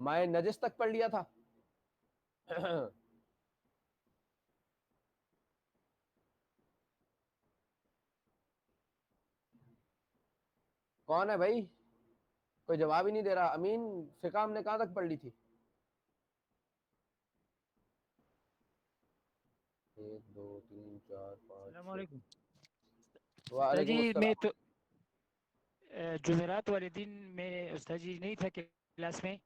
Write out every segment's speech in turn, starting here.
مائع نجس تک پڑھ لیا تھا. کون ہے بھائی؟ کوئی جواب ہی نہیں دے رہا. امین، فقہ ہم نے کہاں تک پڑھ لی تھی؟ 1 2 3 4 5 السلام 6. علیکم استاد وعلیکم جی. میں السلام. تو جمعرات والے دن میں استاد جی نہیں تھا کلاس میں،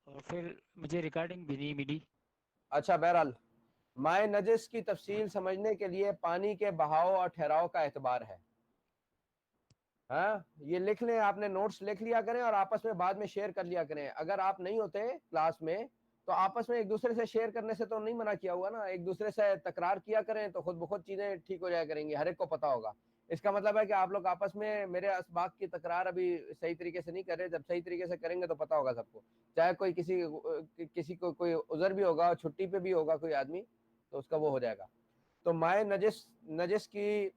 اور پھر مجھے ریکارڈنگ بھی نہیں ملی. اچھا، بہرحال مائع نجس کی تفصیل سمجھنے کے لیے پانی کے بہاؤ اور ٹھہراؤ کا اعتبار ہے. ہاں، یہ لکھ لیں، آپ نے نوٹس لکھ لیا کریں اور آپس میں بعد میں شیئر کر لیا کریں. اگر آپ نہیں ہوتے کلاس میں تو آپس میں ایک دوسرے سے شیئر کرنے سے تو نہیں منع کیا ہوا نا. ایک دوسرے سے تکرار کیا کریں تو خود بخود چیزیں ٹھیک ہو جایا کریں گی، ہر ایک کو پتا ہوگا. اس کا مطلب ہے کہ آپ لوگ آپس میں میرے اسباق کی تکرار ابھی صحیح طریقے سے نہیں کر رہے. جب صحیح طریقے سے کریں گے تو پتا ہوگا سب کو. چاہے کوئی کسی کو کوئی عذر بھی ہوگا، چھٹی پہ بھی ہوگا کوئی آدمی، تو اس کا وہ ہو جائے گا. تو مائع نجس کی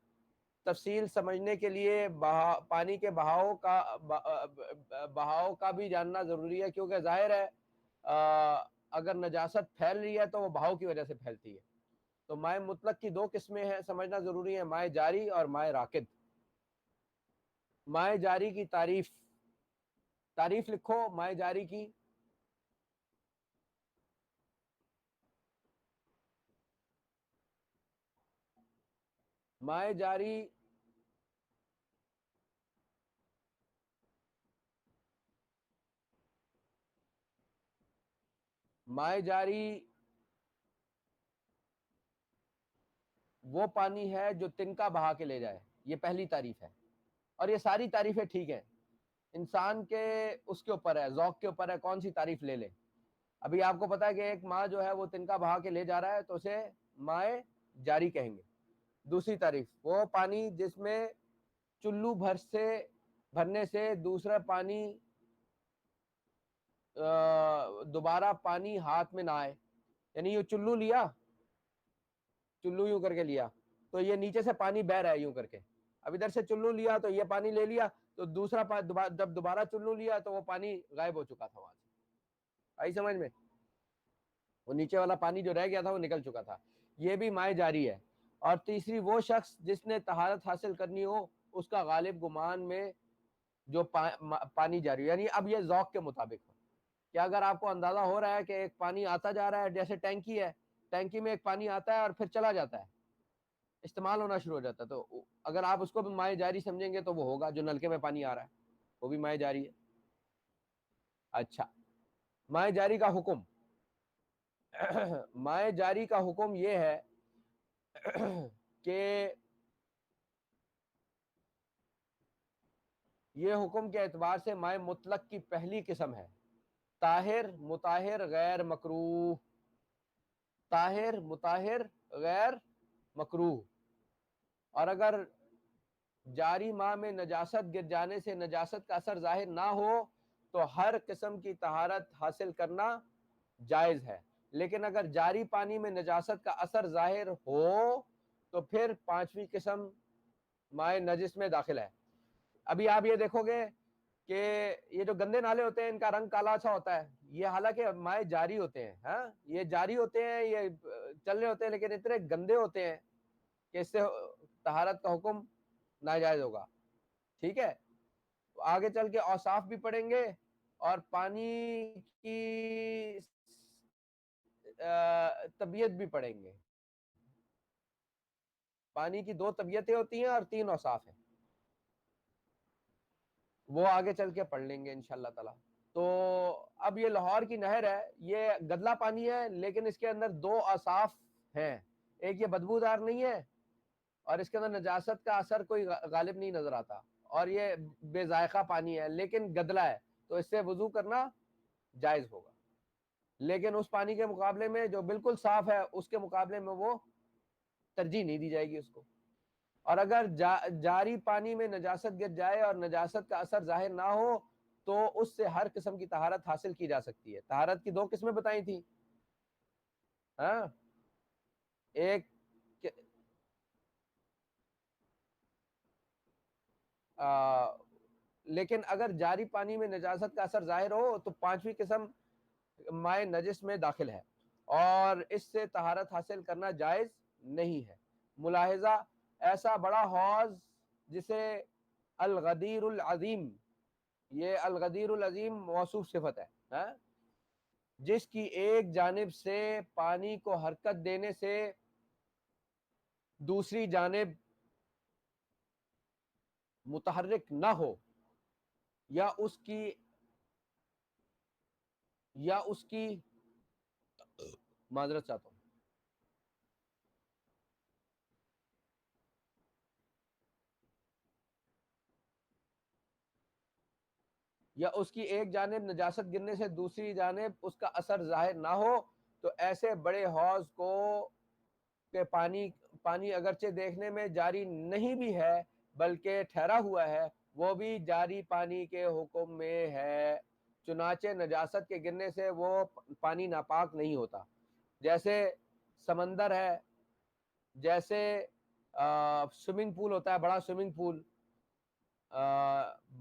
تفصیل سمجھنے کے لیے پانی کے بہاؤ کا بھی جاننا ضروری ہے، کیونکہ ظاہر ہے اگر نجاست پھیل رہی ہے تو وہ بہاؤ کی وجہ سے پھیلتی ہے. تو مائع مطلق کی 2 قسمیں ہیں، سمجھنا ضروری ہے: مائع جاری اور مائع راکد. مائع جاری کی تعریف لکھو مائع جاری کی. مائع جاری وہ پانی ہے جو تنکا بہا کے لے جائے. یہ پہلی تعریف ہے، اور یہ ساری تعریفیں ٹھیک ہیں. انسان کے اس کے اوپر ہے، ذوق کے اوپر ہے کون سی تعریف لے لے. ابھی آپ کو پتا ہے کہ ایک ماں جو ہے وہ تنکا بہا کے لے جا رہا ہے تو اسے مائع جاری کہیں گے. دوسری تعریف وہ پانی جس میں چلو بھرنے سے دوسرا پانی دوبارہ پانی ہاتھ میں نہ آئے. یعنی یہ چلو یوں کر کے لیا تو یہ نیچے سے پانی بہ رہا ہے یوں کر کے. اب ادھر سے چلو لیا تو یہ پانی لے لیا، تو دوسرا جب دوبارہ چلو لیا تو وہ پانی غائب ہو چکا تھا وہاں سے. آئی سمجھ میں؟ وہ نیچے والا پانی جو رہ گیا تھا وہ نکل چکا تھا. یہ بھی مائع جاری ہے. اور تیسری وہ شخص جس نے طہارت حاصل کرنی ہو اس کا غالب گمان میں جو پانی جاری ہو. یعنی اب یہ ذوق کے مطابق ہو کہ اگر آپ کو اندازہ ہو رہا ہے کہ ایک پانی آتا جا رہا ہے، جیسے ٹینکی ہے، ٹینکی میں ایک پانی آتا ہے اور پھر چلا جاتا ہے، استعمال ہونا شروع ہو جاتا ہے، تو اگر آپ اس کو بھی مائع جاری سمجھیں گے تو وہ ہوگا. جو نلکے میں پانی آ رہا ہے وہ بھی مائع جاری ہے. اچھا، مائع جاری کا حکم. مائع جاری کا حکم یہ ہے کہ یہ حکم کے اعتبار سے مائع مطلق کی پہلی قسم ہے: طاہر، مطہر، غیر مکروہ. طاہر، مطہر، غیر مکروہ. اور اگر جاری ماء میں نجاست گر جانے سے نجاست کا اثر ظاہر نہ ہو تو ہر قسم کی طہارت حاصل کرنا جائز ہے. لیکن اگر جاری پانی میں نجاست کا اثر ظاہر ہو تو پھر 5ویں قسم مائع نجس میں داخل ہے. ابھی آپ یہ دیکھو گے کہ یہ جو گندے نالے ہوتے ہیں ان کا رنگ کالا سا ہوتا ہے، یہ حالانکہ مائع جاری ہوتے ہیں. ہاں، یہ جاری ہوتے ہیں، یہ چل رہے ہوتے ہیں، لیکن اتنے گندے ہوتے ہیں کہ اس سے طہارت کا حکم ناجائز ہوگا. ٹھیک ہے، آگے چل کے اوصاف بھی پڑھیں گے اور پانی کی طبیعت بھی پڑھیں گے. پانی کی 2 طبیعتیں ہوتی ہیں اور 3 اوصاف ہیں، وہ آگے چل کے پڑھ لیں گے انشاءاللہ تعالی. تو اب یہ لاہور کی نہر ہے، یہ گدلا پانی ہے لیکن اس کے اندر 2 اوصاف ہیں. ایک یہ بدبودار نہیں ہے اور اس کے اندر نجاست کا اثر کوئی غالب نہیں نظر آتا، اور یہ بے ذائقہ پانی ہے لیکن گدلا ہے، تو اس سے وضو کرنا جائز ہوگا. لیکن اس پانی کے مقابلے میں جو بالکل صاف ہے اس کے مقابلے میں وہ ترجیح نہیں دی جائے گی اس کو. اور اگر جاری پانی میں نجاست گر جائے اور نجاست کا اثر ظاہر نہ ہو تو اس سے ہر قسم کی طہارت حاصل کی جا سکتی ہے. طہارت کی 2 قسمیں بتائی تھیں. ہاں، ایک لیکن اگر جاری پانی میں نجاست کا اثر ظاہر ہو تو 5ویں قسم مائع نجس میں داخل ہے اور اس سے طہارت حاصل کرنا جائز نہیں ہے۔ ملاحظہ، ایسا بڑا حوض جسے الغدیر العظیم، یہ الغدیر العظیم موصوف صفت ہے، ہاں، جس کی ایک جانب سے پانی کو حرکت دینے سے دوسری جانب متحرک نہ ہو، یا اس کی معذرت چاہتا ہوں، یا اس کی ایک جانب نجاست گرنے سے دوسری جانب اس کا اثر ظاہر نہ ہو، تو ایسے بڑے حوض کو کہ پانی اگرچہ دیکھنے میں جاری نہیں بھی ہے بلکہ ٹھہرا ہوا ہے، وہ بھی جاری پانی کے حکم میں ہے، چنانچہ نجاست کے گرنے سے وہ پانی ناپاک نہیں ہوتا۔ جیسے سمندر ہے، جیسے سوئمنگ پول ہوتا ہے، بڑا سوئمنگ پول،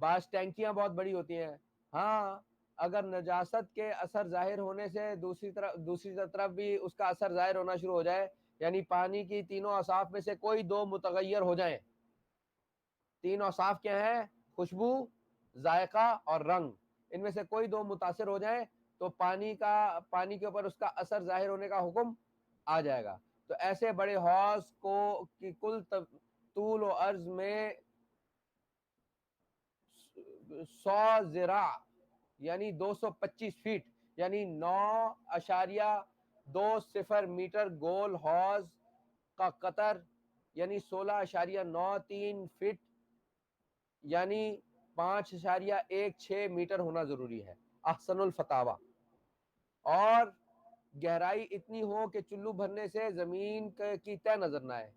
بعض ٹینکیاں بہت بڑی ہوتی ہیں، ہاں، اگر نجاست کے اثر ظاہر ہونے سے دوسری طرف بھی اس کا اثر ظاہر ہونا شروع ہو جائے، یعنی پانی کی تینوں اوصاف میں سے کوئی دو متغیر ہو جائیں، تین اوصاف کیا ہیں؟ خوشبو، ذائقہ اور رنگ، ان میں سے کوئی دو متاثر ہو جائیں تو پانی کے اوپر اس کا اثر ظاہر ہونے کا حکم آ جائے گا۔ تو ایسے بڑے حوض کی کل طول و عرض میں 100 ذراع یعنی 225 فیٹ یعنی 9.20 میٹر گول حوض کا قطر یعنی 16.93 فٹ یعنی 5.16 میٹر ہونا ضروری ہے، احسن الفتاوی، اور گہرائی اتنی ہو کہ چلو بھرنے سے زمین کی تہ نظر نہ آئے۔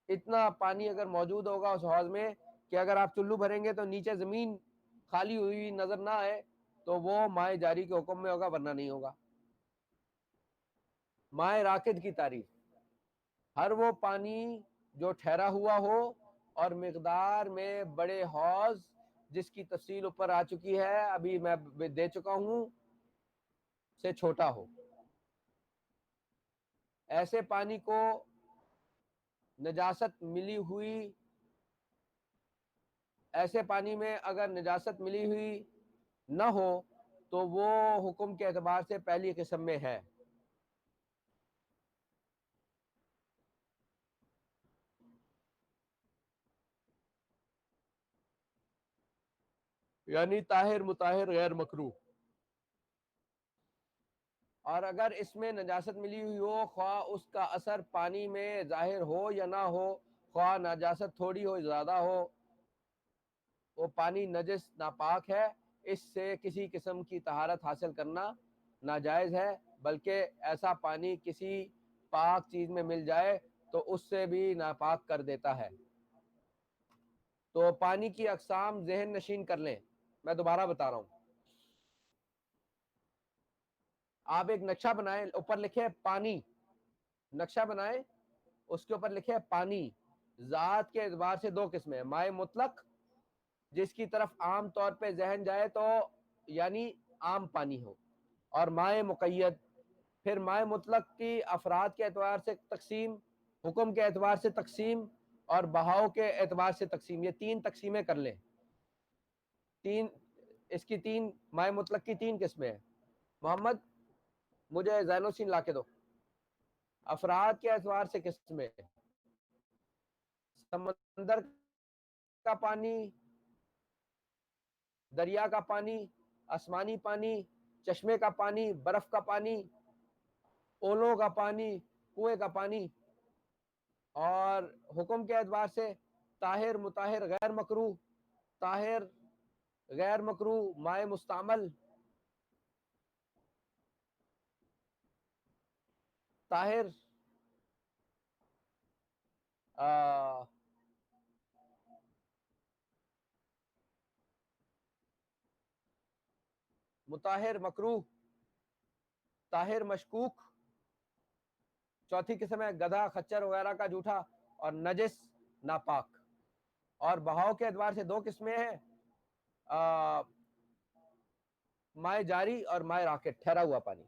اتنا پانی اگر موجود ہوگا اس حوض میں کہ اگر آپ چلو بھریں گے تو نیچے زمین خالی ہوئی نظر نہ آئے تو وہ مائع جاری کے حکم میں ہوگا، ورنہ نہیں ہوگا۔ مائع راکد کی تعریف: ہر وہ پانی جو ٹھہرا ہوا ہو اور مقدار میں بڑے حوض، جس کی تفصیل اوپر آ چکی ہے، ابھی میں دے چکا ہوں، سے چھوٹا ہو۔ ایسے پانی کو نجاست ملی ہوئی ایسے پانی میں اگر نجاست ملی ہوئی نہ ہو تو وہ حکم کے اعتبار سے پہلی قسم میں ہے۔ یعنی طاہر، مطہر، غیر مکروہ۔ اور اگر اس میں نجاست ملی ہوئی ہو، خواہ اس کا اثر پانی میں ظاہر ہو یا نہ ہو، خواہ نجاست تھوڑی ہو زیادہ ہو، وہ پانی نجس ناپاک ہے، اس سے کسی قسم کی طہارت حاصل کرنا ناجائز ہے، بلکہ ایسا پانی کسی پاک چیز میں مل جائے تو اس سے بھی ناپاک کر دیتا ہے۔ تو پانی کی اقسام ذہن نشین کر لیں، میں دوبارہ بتا رہا ہوں۔ آپ ایک نقشہ بنائیں، اوپر لکھے پانی، نقشہ بنائیں، اس کے اوپر لکھے پانی۔ ذات کے اعتبار سے دو قسمیں ہیں، مائع مطلق، جس کی طرف عام طور پہ ذہن جائے تو یعنی عام پانی ہو، اور مائع مقید۔ پھر مائع مطلق کی افراد کے اعتبار سے تقسیم، حکم کے اعتبار سے تقسیم، اور بہاؤ کے اعتبار سے تقسیم، یہ تین تقسیمیں کر لیں۔ مائع مطلق کی تین قسمیں ہیں۔ محمد، مجھے زینوسین لا کے دو۔ افراد کے اعتبار سے قسمیں: سمندر کا پانی، دریا کا پانی، آسمانی پانی، چشمے کا پانی، برف کا پانی، اولوں کا پانی، کنویں کا پانی۔ اور حکم کے اعتبار سے طاہر، مطہر، غیر مکروہ۔ طاہر، غیر مکروہ، مائع مستعمل۔ طاہر، مطہر مکروہ، طاہر مشکوک۔ چوتھی قسم ہے گدھا، خچر وغیرہ کا جوٹا، اور نجس ناپاک۔ اور بہاؤ کے اعتبار سے دو قسمیں ہیں، مائع جاری اور مائع راکٹ ٹھہرا ہوا پانی.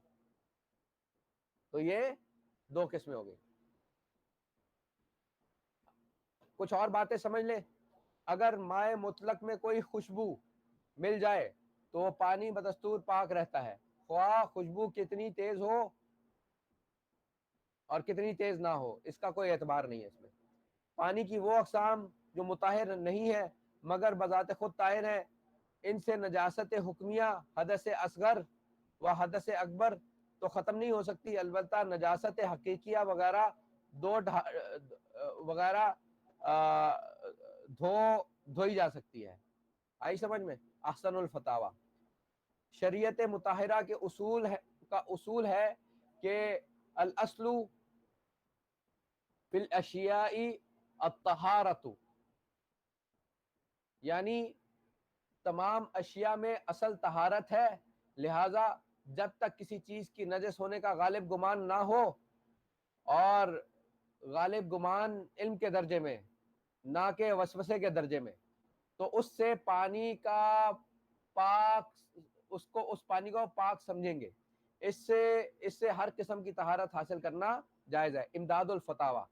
تو یہ دو قسمیں ہو گئی. کچھ اور باتیں سمجھ لیں. اگر مائع مطلق میں کوئی خوشبو مل جائے تو وہ پانی بدستور پاک رہتا ہے، خواہ خوشبو کتنی تیز ہو اور کتنی تیز نہ ہو، اس کا کوئی اعتبار نہیں ہے اس میں. پانی کی وہ اقسام جو مطہر نہیں ہے مگر بذات خود طاہر ہے، ان سے نجاست حکمیہ حدث اصغر و حدث اکبر تو ختم نہیں ہو سکتی، البتہ نجاست حقیقیہ وغیرہ وغیرہ دھوئی جا سکتی ہے. آئی سمجھ میں؟ احسن الفتاوی. شریعت مطہرہ کے اصول ہے کہ الاصل فی الاشیاء الطہارۃ، یعنی تمام اشیاء میں اصل طہارت ہے، لہذا جب تک کسی چیز کی نجس ہونے کا غالب گمان نہ ہو، اور غالب گمان علم کے درجے میں نہ کہ وسوسے کے درجے میں، تو اس سے پانی کا پاک، اس پانی کو پاک سمجھیں گے. اس سے ہر قسم کی طہارت حاصل کرنا جائز ہے. امداد الفتاوی.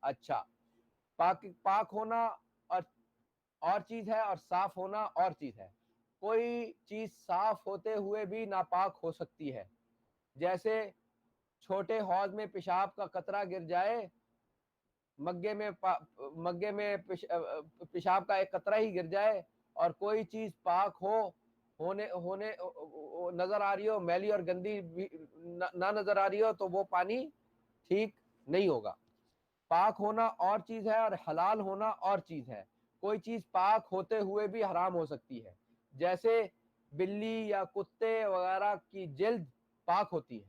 اچھا، پاک ہونا اور چیز ہے اور صاف ہونا اور چیز ہے. کوئی چیز صاف ہوتے ہوئے بھی ناپاک ہو سکتی ہے، جیسے چھوٹے حوض میں پیشاب کا قطرہ گر جائے، مگے میں پیشاب کا ایک قطرہ ہی گر جائے اور کوئی چیز پاک ہونے نظر آ رہی ہو، میلی اور گندی نہ نظر آ رہی ہو، تو وہ پانی ٹھیک نہیں ہوگا. پاک ہونا اور چیز ہے اور حلال ہونا اور چیز ہے. کوئی چیز پاک ہوتے ہوئے بھی حرام ہو سکتی ہے، جیسے بلی یا کتے وغیرہ کی جلد پاک ہوتی ہے.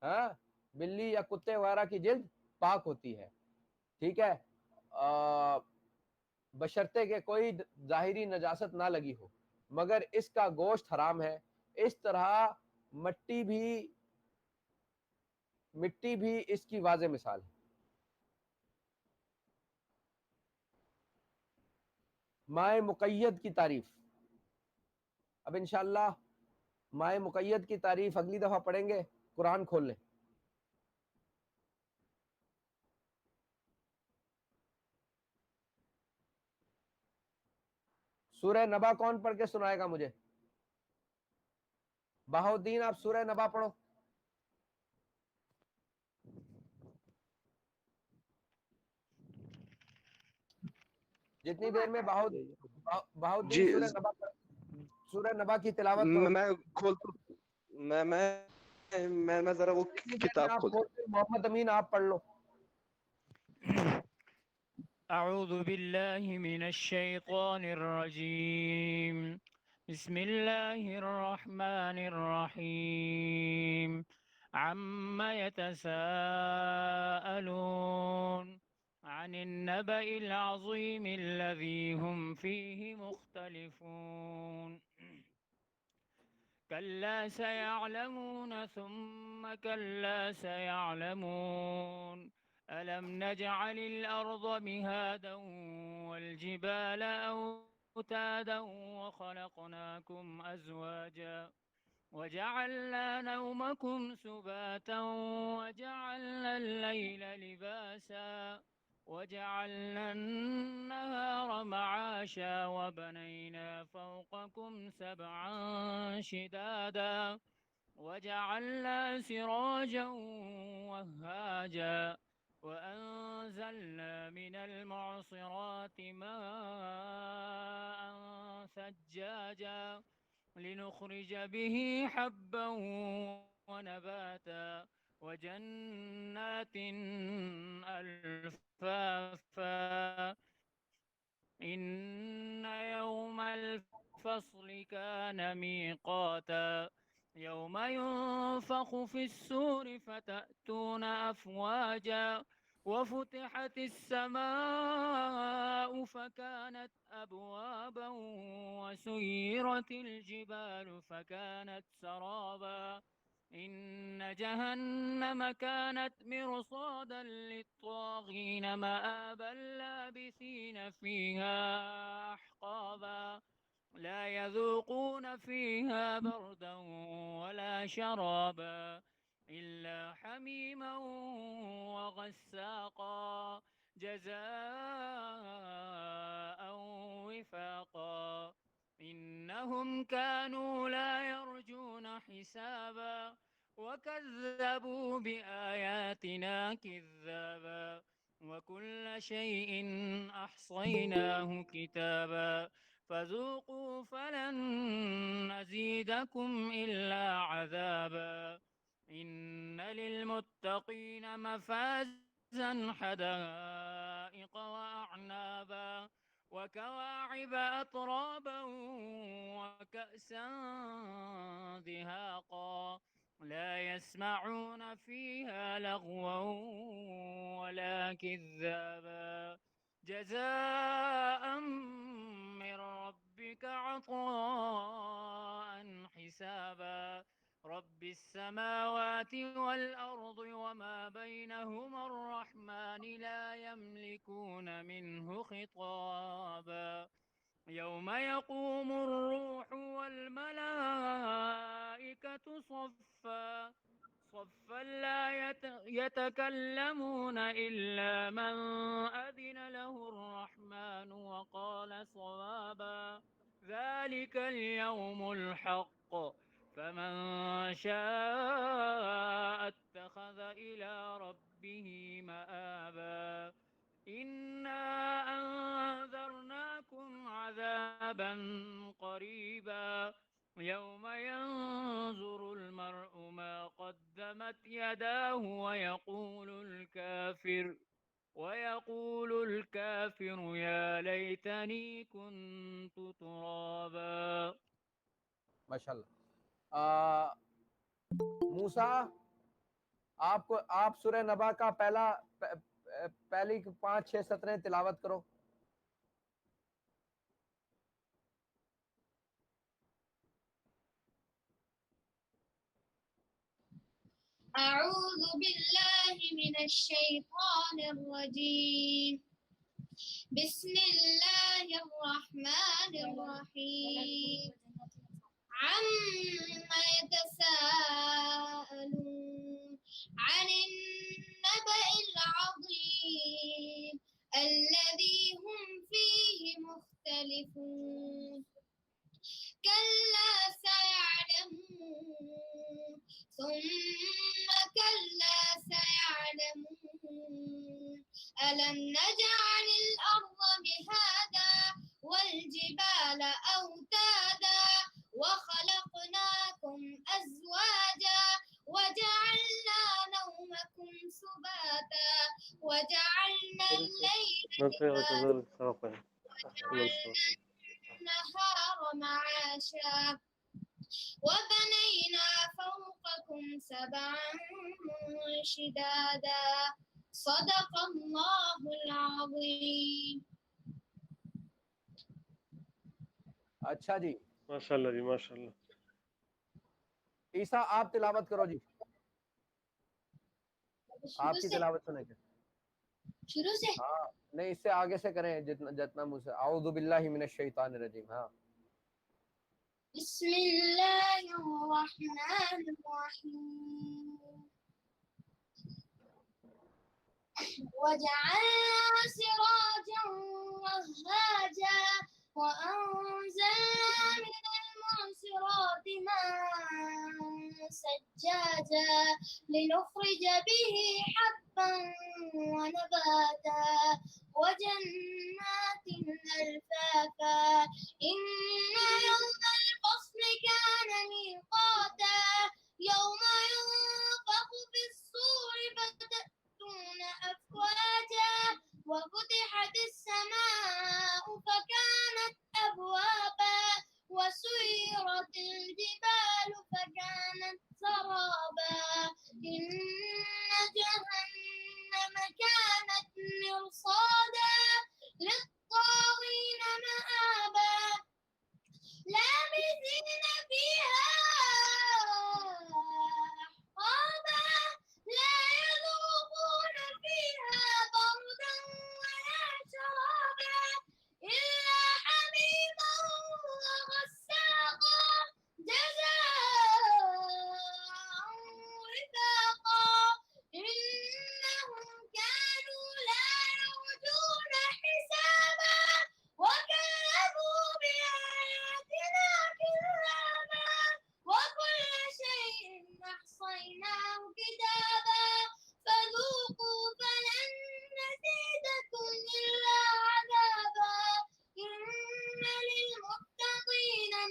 ہاں، بلی یا کتے وغیرہ کی جلد پاک ہوتی ہے، ٹھیک ہے، بشرطے کہ کوئی ظاہری نجاست نہ لگی ہو، مگر اس کا گوشت حرام ہے. اس طرح مٹی بھی اس کی واضح مثال ہے. مائع مقید کی تعریف. اب انشاءاللہ مائع مقید کی تعریف اگلی دفعہ پڑھیں گے. قرآن کھول لیں. سورہ نبا کون پڑھ کے سنائے گا مجھے؟ بہاؤدین، آپ سورہ نبا پڑھو. جتنی دیر میں بہاؤدین جی سورہ نبا کی تلاوت کرو. میں کھولتا ہوں، میں ذرا وہ جتنی دیر میں کتاب آپ کھولتا ہوں. کھولتے، محمد امین آپ پڑھ لو. اعوذ باللہ من الشیطان الرجیم، بسم اللہ الرحمن الرحیم. عم يتساءلون عن النبأ العظيم الذي هم فيه مختلفون. كلا سيعلمون ثم كلا سيعلمون. ألم نجعل الأرض مهادا والجبال أوتادا وخلقناكم أزواجا وجعلنا نومكم سباتا وجعلنا الليل لباسا وجعلنا النهار معاشا وبنينا فوقكم سبعا شدادا وجعلنا سراجا وهاجا وأنزلنا من المعصرات ماء ثجاجا لنخرج به حبا ونباتا وجنات ألفافا. إن يوم الفصل كان ميقاتا. يوم ينفخ في السور فتأتون أفواجا وفتحت السماء فكانت أبوابا وسيرت الجبال فكانت سرابا. إن جهنم كانت مرصادا للطاغين مآبا لابثين فيها أحقابا. لا يذوقون فيها بردا ولا شرابا إلا حميما وغساقا جزاء وفاقا إنهم كانوا لا يرجون حسابا وكذبوا بآياتنا كذابا وكل شيء أحصيناه كتابا فذوقوا فلن نزيدكم إلا عذابا إن للمتقين مفازا حدائق وأعنابا وكواعب أترابا وكأسا دهاقا لا يسمعون فيها لغوا ولا كذابا جزاء من ربك عطاء حسابا رب السماوات والأرض وما بينهما الرحمن لا يملكون منه خطابا يوم يقوم الروح والملائكة صفا لا يتكلمون إلا من أذن له الرحمن وقال صوابا ذلك اليوم الحق فمن شاء اتخذ إلى ربه مآبا إنا أنذرناكم عذابا قريبا يوم ينظر المرء ما قدمت يداه ويقول الكافر يا ليتني كنت ترابا ماشاءاللہ موسیٰ آپ سورہ نبا کا پہلی 5-6 سطریں تلاوت کرو. أعوذ بالله من الشيطان الرجيم بسم الله الرحمن الرحيم عما يتساءلون عن النبأ العظيم الذي هم فيه مختلفون كلا سيعلمون ثم كلا سيعلمون ألم نجعل الأرض مهادا والجبال أوتادا وخلقناكم أزواجا وجعلنا نومكم سباتا وجعلنا الليل لباسا وجعلنا النهار معاشا وبنينا فوقكم سبعا شدادا صدق الله العظيم. اچھا جی ماشاءاللہ جی ماشاءاللہ. عیسیٰ آپ تلاوت کرو جی, آپ کی تلاوت سنیں گے شروع سے ہاں نہیں اس سے آگے سے کریں جتنا منہ سے. اعوذ باللہ من الشیطان الرجیم. ہاں بسم الله الرحمن الرحيم وجعلنا سراجا وهاجا وأنزلنا من المعصرات ماء سجاجا لنخرج به حبا ونباتا وجنات ألفافا إن يوم الفصل كان ميقاتا يوم ينفخ في الصور فتأتون أفواجا وفتحت السماء فكانت أبوابا وسيرت الجبال فكانت سرابا إن جهنم كانت مرصادا للطاغين مآبا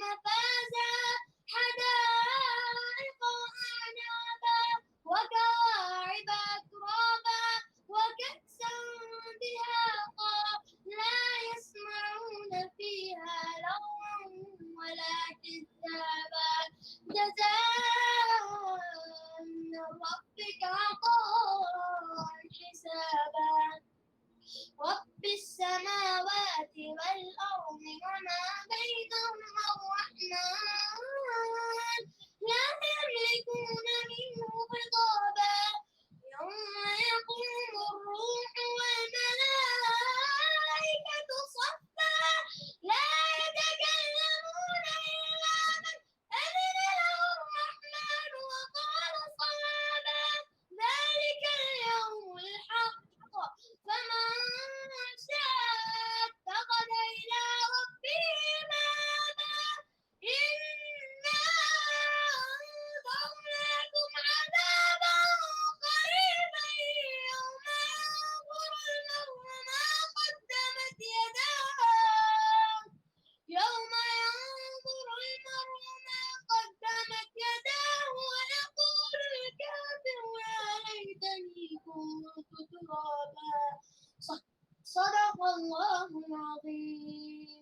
مفازا حدائق وأعنابا وكواعب أترابا وكأسا دهاقا لا يسمعون فيها لغوا ولا كذابا جزاء من ربك عطاء حسابا رب السماوات والأرض وما بينهما الرحمن لا يملكون منه خطابا يوم يقوم الروح والملائكة صفا لا يتكلمون إلا من أذن له الرحمن وقال صوابا ذلك اليوم الحق فمن شاء اتخذ إلى ربه مآبا إنا أنذرناكم عذابا قريبا يوم ينظر المرء ما قدمت يداه يوم ينظر المرء ما قدمت يداه ويقول الكافر يا ليتني كنت ترابا صدق الله العظيم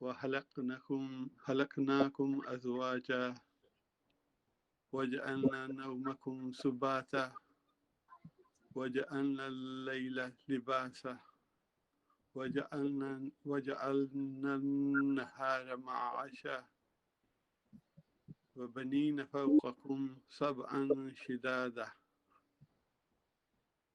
وخلقناكم أزواجا وجعلنا نومكم سباتا وجعلنا الليل لباسا وجعلنا النهار معاشا وبنين فوقكم سبعا شدادا.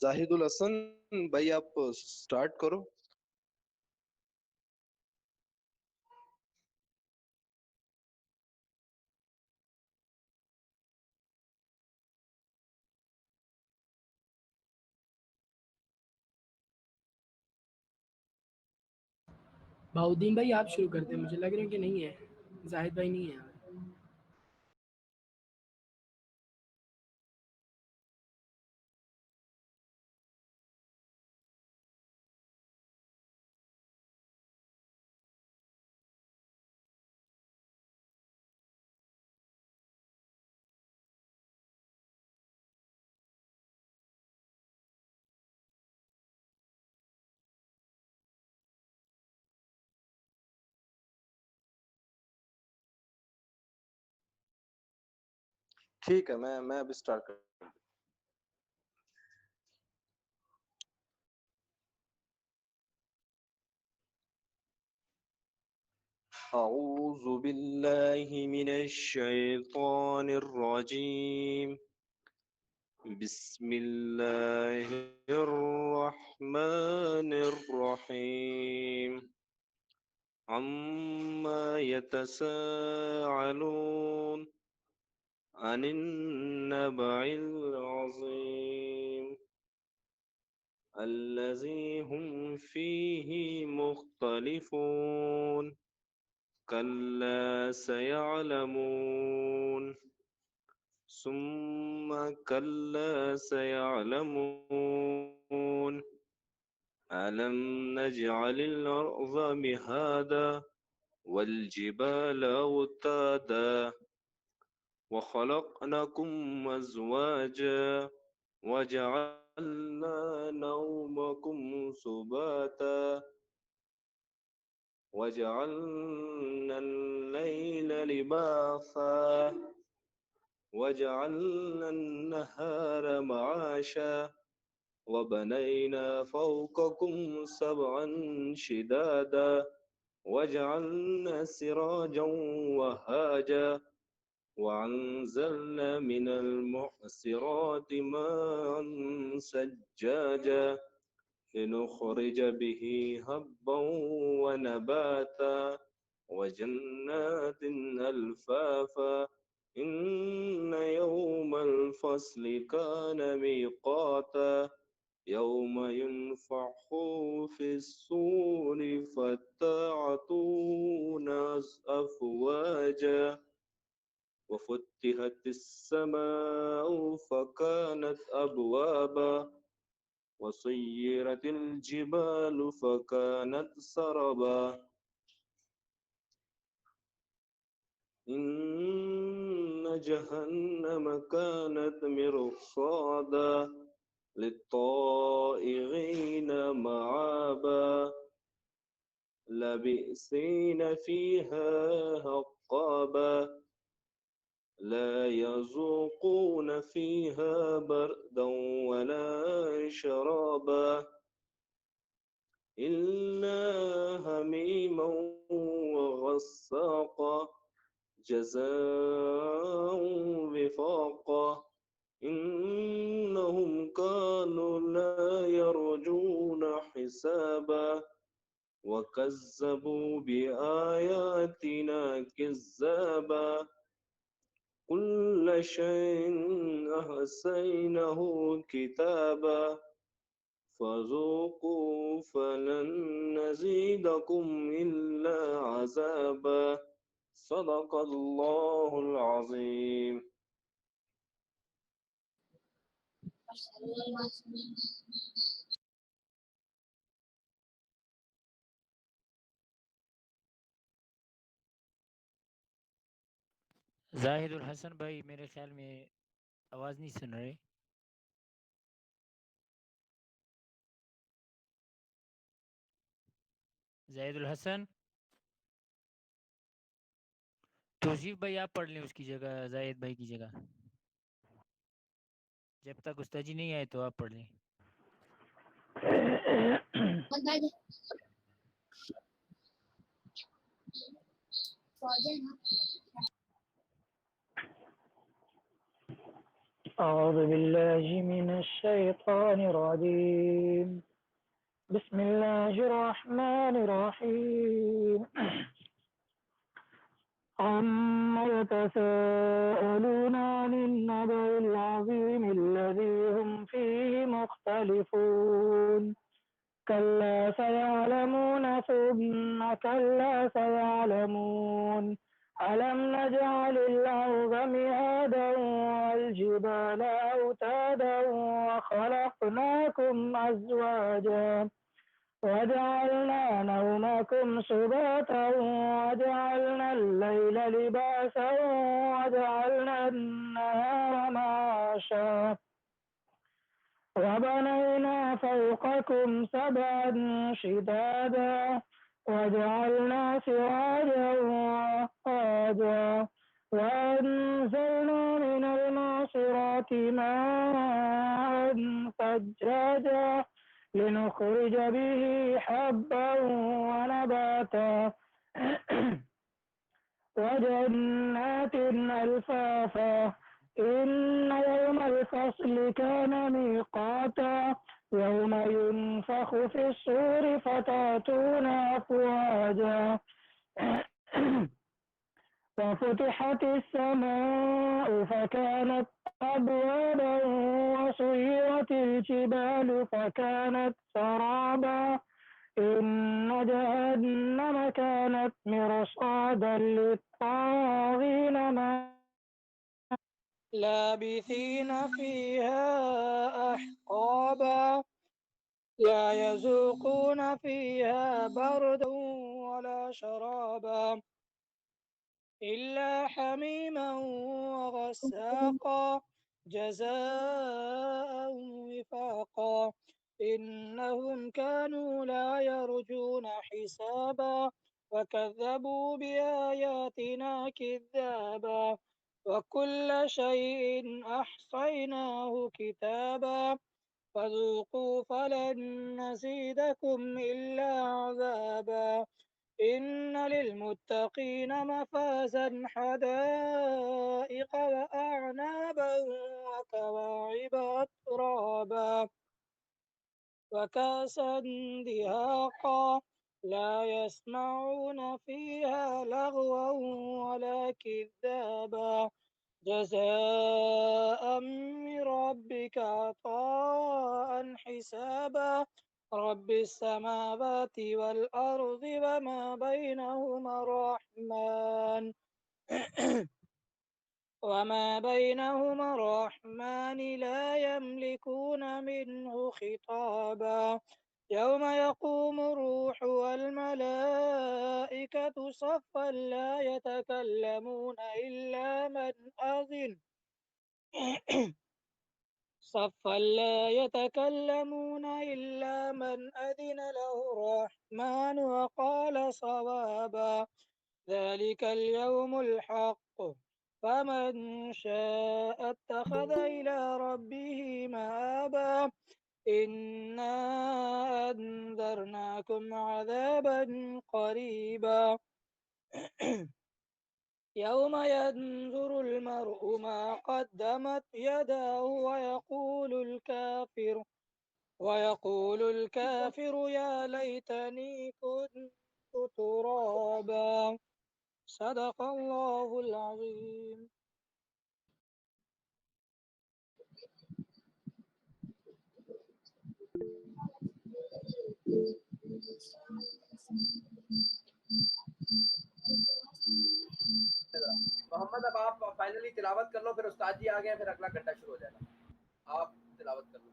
زاہد الحسن بھائی آپ سٹارٹ کرو. بہاؤدین بھائی آپ شروع کرتے ہیں, مجھے لگ رہا ہے کہ نہیں ہے, زاہد بھائی نہیں ہے. ٹھیک ہے, میں ابھی سٹارٹ کرتا ہوں. أعوذ بالله من الشيطان الرجيم. بسم الله الرحمن الرحيم. عما يتساءلون عن النبع العظيم الذي هم فيه مختلفون كلا سيعلمون ثم كلا سيعلمون ألم نجعل الأرض مهادا والجبال أوتادا وخلقناكم أزواجا وجعلنا نومكم سباتا وجعلنا الليل لباسا وجعلنا النهار معاشا وبنينا فوقكم سبعا شدادا وجعلنا سراجا وهاجا وأنزلنا من المعصرات ماء سجاجا لنخرج به هبا ونباتا وجنات ألفافا إن يوم الفصل كان ميقاتا يوم ينفخ في الصور فتعتون أفواجا وفتحت السماء فكانت أبوابا وسيرت الجبال فكانت سربا إن جهنم كانت مرصادا للطائغين مآبا لبئسين فيها أحقابا لا يذوقون فيها بردا ولا شرابا إلا حميما وغساقا جزاء وفاقا إنهم كانوا لا يرجون حسابا وكذبوا بآياتنا كذابا كل شيء أحصيناه كتابا فذوقوا فلن نزيدكم إلا عذابا صدق الله العظيم. زاہد الحسن بھائی میرے خیال میں آواز نہیں سن رہے. زاہد الحسن, توصیف بھائی آپ پڑھ لیں اس کی جگہ, زاہد بھائی کی جگہ. جب تک استاد جی نہیں آئے تو آپ پڑھ لیں. أعوذ بالله من الشيطان الرجيم. بسم الله الرحمن الرحيم. عما يتساءلون عن النبأ العظيم الذي هم فيه مختلفون. كلا سيعلمون ثم كلا سيعلمون. ألم نجعل الأرض مهادا والجبال أوتادا وخلقناكم أزواجا وجعلنا نومكم سباتا وجعلنا الليل لباسا وجعلنا النهار معاشا وبنينا فوقكم سبعا شدادا وجعلنا سراجا وهاجا وأنزلنا من المعصرات ماء ثجاجا لنخرج به حبا ونباتا وجنات ألفافا إن يوم الفصل كان ميقاتا يوم ينفخ في الصور فتأتون أفواجا وفتحت السماء فكانت أبوابا وسيرت الجبال فكانت سرابا إن جهنم كانت مرصادا للطاغين لابثين فيها أحقابا لا يذوقون فيها بردا ولا شرابا إلا حميما وغساقا جزاء وفاقا إنهم كانوا لا يرجون حسابا وكذبوا بآياتنا كذابا وكل شيء أحصيناه كتابا فذوقوا فلن نزيدكم إلا عذابا إن للمتقين مفازا حدائق وأعنابا وكواعب أترابا وكاسا دهاقا لا يسمعون فيها لغوا ولا كذابا جزاء من ربك عطاء حسابا رب السماوات والأرض وما بينهما الرحمن وما بينهما الرحمن لا يملكون منه خطابا يوم يقوم الروح والملائكة صفا لا يتكلمون إلا من أذن صفا لا يتكلمون إلا من أذن له الرحمن وقال صوابا ذلك اليوم الحق فمن شاء اتخذ إلى ربه مآبا إنا أنذرناكم عذابا قريبا يوم ينظر المرء ما قدمت يداه ويقول الكافر يا ليتني كنت ترابا صدق الله العظيم. محمد اب آپ فائنلی تلاوت کر لو، پھر استاد جی آ گئے، پھر اگلا گھنٹہ شروع ہو جائے گا. آپ تلاوت کر لو،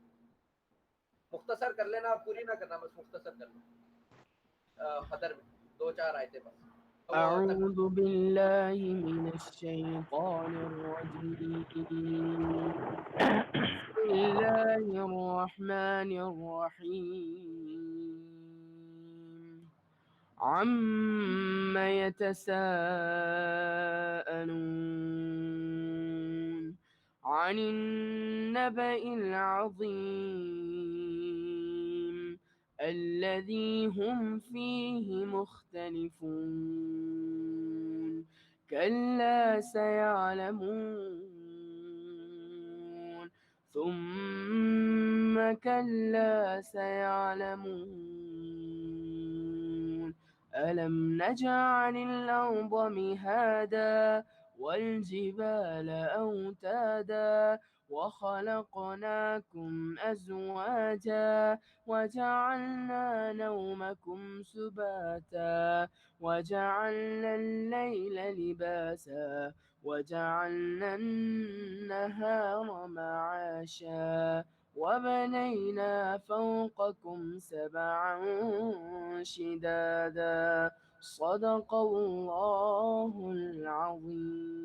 مختصر کر لینا، آپ پوری نہ کرنا، بس مختصر کر لو. قدر میں 2-4 آیتیں بس. أعوذ بالله من الشيطان الرجيم. بسم الله الرحمن الرحيم. عما يتساءلون عن النبأ العظيم الذي هم فيه مختلفون كلا سيعلمون ثم كلا سيعلمون ألم نجعل الأرض مهادا والجبال أوتادا وخلقناكم أزواجا وجعلنا نومكم سباتا وجعلنا الليل لباسا وجعلنا النهار معاشا وبنينا فوقكم سبعا شدادا صدق الله العظيم.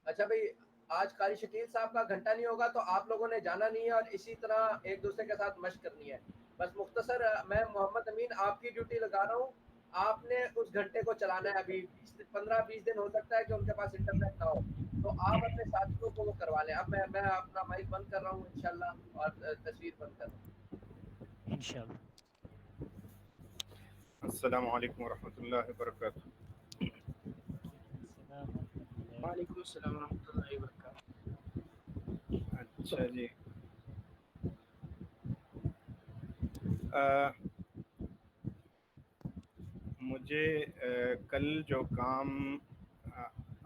اچھا بھائی، آج قاری شکیل صاحب کا گھنٹہ نہیں ہوگا تو آپ لوگوں نے جانا نہیں ہے اور اسی طرح ایک دوسرے کے ساتھ مشق کرنی ہے. بس مختصر میں محمد امین آپ کی ڈیوٹی لگا رہا ہوں. آپ نے اس گھنٹے کو چلانا ہے. ابھی 15-20 دن ہو سکتا ہے کہ ان کے پاس انٹرنیٹ نہ ہو، تو آپ اپنے ساتھیوں کو وہ کروا لیں. اب میں اپنا مائک بند کر رہا ہوں انشاءاللہ، اور تصویر بند کر رہا ہوں. انشاءاللہ. السلام علیکم ورحمۃ اللہ وبرکاتہ. السلام ورحمۃ اللہ. وعلیکم السلام ورحمۃ اللہ وبرکاتہ. اچھا جی، مجھے کل جو کام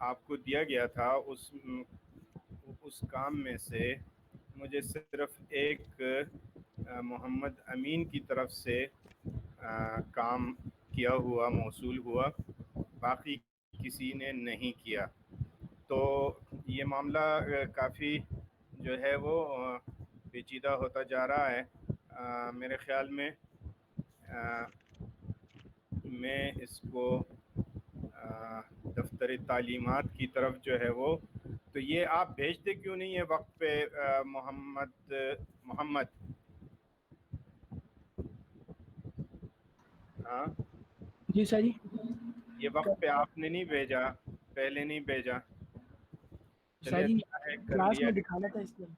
آپ کو دیا گیا تھا اس کام میں سے مجھے صرف ایک محمد امین کی طرف سے کام کیا ہوا موصول ہوا، باقی کسی نے نہیں کیا. تو یہ معاملہ کافی جو ہے وہ پیچیدہ ہوتا جا رہا ہے. میرے خیال میں میں اس کو دفتر تعلیمات کی طرف جو ہے وہ، تو یہ آپ بھیجتے کیوں نہیں ہیں وقت پہ محمد؟ ہاں جی سر جی. یہ وقت پہ آپ نے نہیں بھیجا، پہلے نہیں بھیجا. سر جی اچھا ہے، کر کلاس لیا. میں دکھانا تھا اس میں.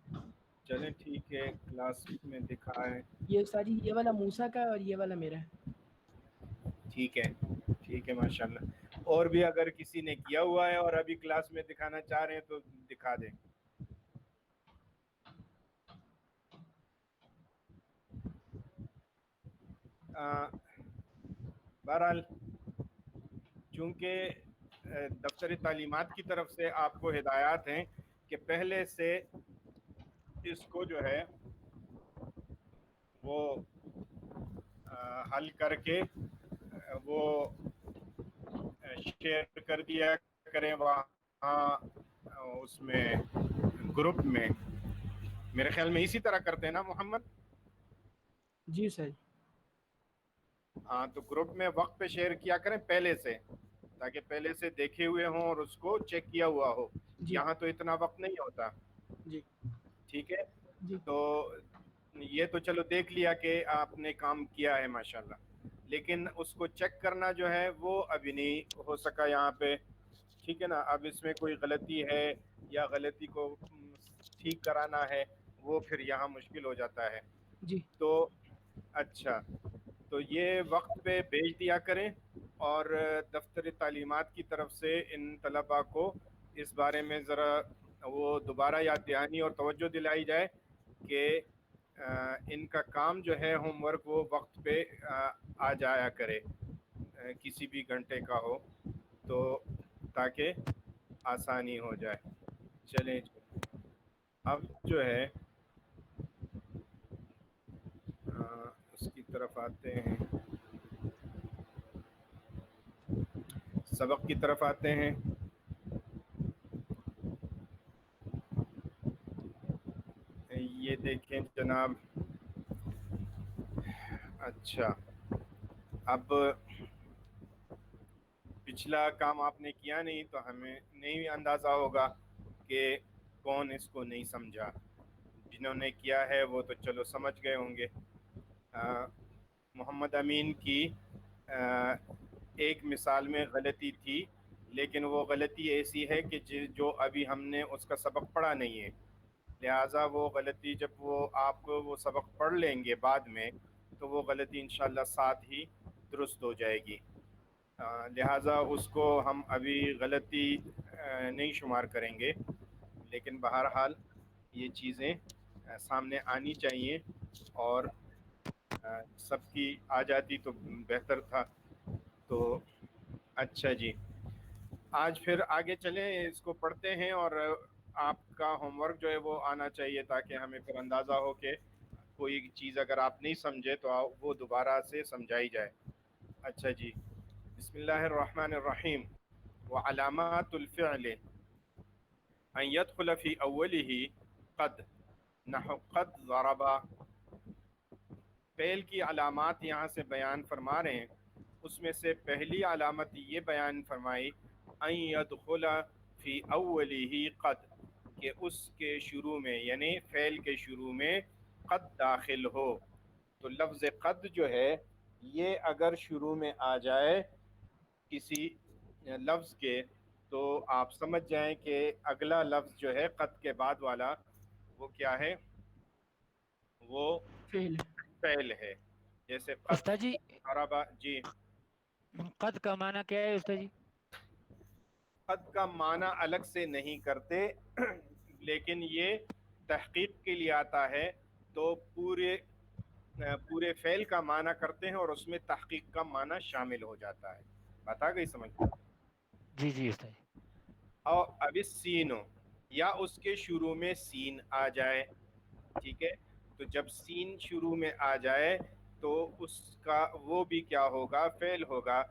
چلیں ٹھیک ہے، کلاس میں دکھائیں. یہ سر جی یہ والا موسیٰ کا ہے اور یہ والا میرا ہے. ٹھیک ہے ٹھیک ہے، ماشاءاللہ. اور بھی اگر کسی نے کیا ہوا ہے اور ابھی کلاس میں دکھانا چاہ رہے ہیں تو دکھا دیں. بہرحال چونکہ دفتر تعلیمات کی طرف سے آپ کو ہدایات ہیں کہ پہلے سے اس کو جو ہے وہ حل کر کے وہ شیئر کر دیا کریں وہاں اس میں گروپ میں. میرے خیال میں اسی طرح کرتے ہیں نا محمد؟ جی سر. ہاں تو گروپ میں وقت پہ شیئر کیا کریں پہلے سے، تاکہ پہلے سے دیکھے ہوئے ہوں اور اس کو چیک کیا ہوا ہو. جی یہاں تو اتنا وقت نہیں ہوتا. جی ٹھیک ہے. جی. تو یہ تو چلو دیکھ لیا کہ آپ نے کام کیا ہے ماشاءاللہ، لیکن اس کو چیک کرنا جو ہے وہ ابھی نہیں ہو سکا یہاں پہ. ٹھیک ہے نا. اب اس میں کوئی غلطی ہے یا غلطی کو ٹھیک کرانا ہے، وہ پھر یہاں مشکل ہو جاتا ہے. جی. تو اچھا، تو یہ وقت پہ بھیج دیا کریں، اور دفتر تعلیمات کی طرف سے ان طلباء کو اس بارے میں ذرا وہ دوبارہ یاد دہانی اور توجہ دلائی جائے کہ ان کا کام جو ہے ہوم ورک وہ وقت پہ آ جایا کرے، کسی بھی گھنٹے کا ہو، تو تاکہ آسانی ہو جائے. چلیں اب جو ہے اس کی طرف آتے ہیں، سبق کی طرف آتے ہیں. یہ دیکھیں جناب. اچھا، اب پچھلا کام آپ نے کیا نہیں تو ہمیں نہیں اندازہ ہوگا کہ کون اس کو نہیں سمجھا. جنہوں نے کیا ہے وہ تو چلو سمجھ گئے ہوں گے. محمد امین کی ایک مثال میں غلطی تھی، لیکن وہ غلطی ایسی ہے کہ جو ابھی ہم نے اس کا سبق پڑھا نہیں ہے، لہٰذا وہ غلطی جب آپ وہ سبق پڑھ لیں گے بعد میں تو وہ غلطی انشاءاللہ ساتھ ہی درست ہو جائے گی. لہٰذا اس کو ہم ابھی غلطی نہیں شمار کریں گے، لیکن بہرحال یہ چیزیں سامنے آنی چاہیے، اور سب کی آ جاتی تو بہتر تھا۔ تو اچھا جی، آج پھر آگے چلیں، اس کو پڑھتے ہیں، اور آپ کا ہوم ورک جو ہے وہ آنا چاہیے تاکہ ہمیں پھر اندازہ ہو کہ کوئی چیز اگر آپ نہیں سمجھے تو وہ دوبارہ سے سمجھائی جائے۔ اچھا جی، بسم اللہ الرحمن الرحیم۔ وعلامات الفعل ان يدخل في اوله قد، نحو قد ضرب۔ فعل کی علامات یہاں سے بیان فرما رہے ہیں، اس میں سے پہلی علامت یہ بیان فرمائی ان يدخل في اوله قد، کہ اس کے شروع میں یعنی فعل کے شروع میں قد داخل ہو۔ تو لفظ قد جو ہے یہ اگر شروع میں آ جائے کسی لفظ کے تو آپ سمجھ جائیں کہ اگلا لفظ جو ہے قد کے بعد والا وہ کیا ہے، وہ فعل فعل ہے۔ جیسے قد استاد جی ضرب، جی قد کا معنی کیا ہے استاد جی؟ قد کا معنی الگ سے نہیں کرتے، لیکن یہ تحقیق کے لیے آتا ہے تو پورے فعل کا معنی کرتے ہیں اور اس میں تحقیق کا معنی شامل ہو جاتا ہے۔ بات آ گئی سمجھ؟ جی جی استاد جی۔ اور اب سینو، یا اس کے شروع میں سین آ جائے، ٹھیک ہے، تو جب سین شروع میں آ جائے تو اس کا وہ بھی کیا ہوگا، فعل ہوگا۔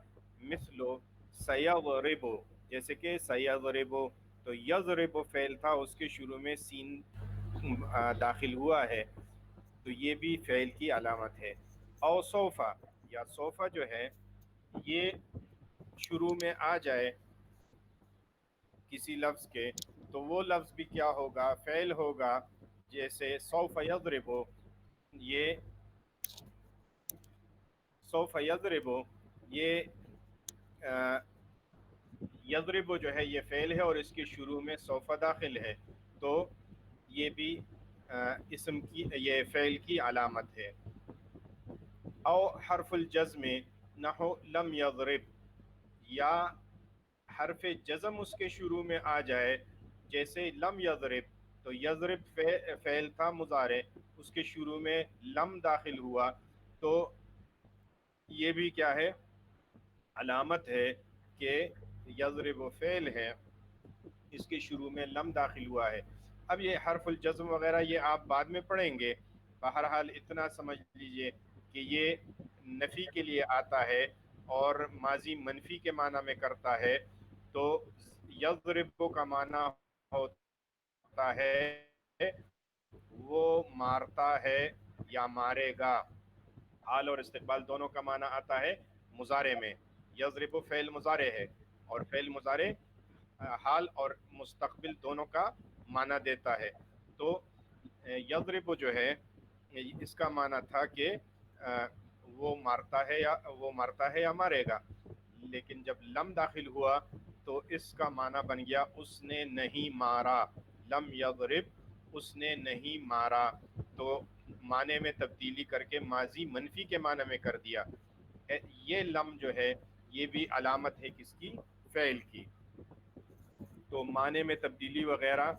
مثلو سیضربو، جیسے کہ سیضربو، تو یضرب فعل تھا، اس کے شروع میں سین داخل ہوا ہے، تو یہ بھی فعل کی علامت ہے۔ او صوفہ، یا صوفہ جو ہے یہ شروع میں آ جائے کسی لفظ کے تو وہ لفظ بھی کیا ہوگا، فعل ہوگا۔ جیسے سوف یضربو، یہ سوف یضربو، یہ یضربو جو ہے یہ فعل ہے اور اس کے شروع میں سوف داخل ہے، تو یہ بھی اسم کی، یہ فعل کی علامت ہے۔ او حرف الجزم نحو لم یضرب، یا حرف جزم اس کے شروع میں آ جائے، جیسے لم یضرب، تو یضرب فعل تھا مضارع، اس کے شروع میں لم داخل ہوا، تو یہ بھی کیا ہے، علامت ہے کہ یضرب فعل ہے، اس کے شروع میں لم داخل ہوا ہے۔ اب یہ حرف الجزم وغیرہ یہ آپ بعد میں پڑھیں گے، بہرحال اتنا سمجھ لیجئے کہ یہ نفی کے لیے آتا ہے اور ماضی منفی کے معنی میں کرتا ہے، تو یضرب کا معنی ہوتا ہے وہ مارتا ہے یا مارے گا۔ حال اور استقبال دونوں کا معنی آتا ہے مضارع میں۔ یضرب فعل مضارع ہے، اور فعل مضارع حال اور مستقبل دونوں کا معنی دیتا ہے۔ تو یضرب جو ہے اس کا معنی تھا کہ وہ مارتا ہے یا مارے گا، لیکن جب لم داخل ہوا تو اس کا معنی بن گیا اس نے نہیں مارا، لم یضرب اس نے نہیں مارا، تو معنی میں تبدیلی کر کے ماضی منفی کے معنی میں کر دیا۔ یہ لم جو ہے یہ بھی علامت ہے کس کی، فعل کی۔ تو معنی میں تبدیلی وغیرہ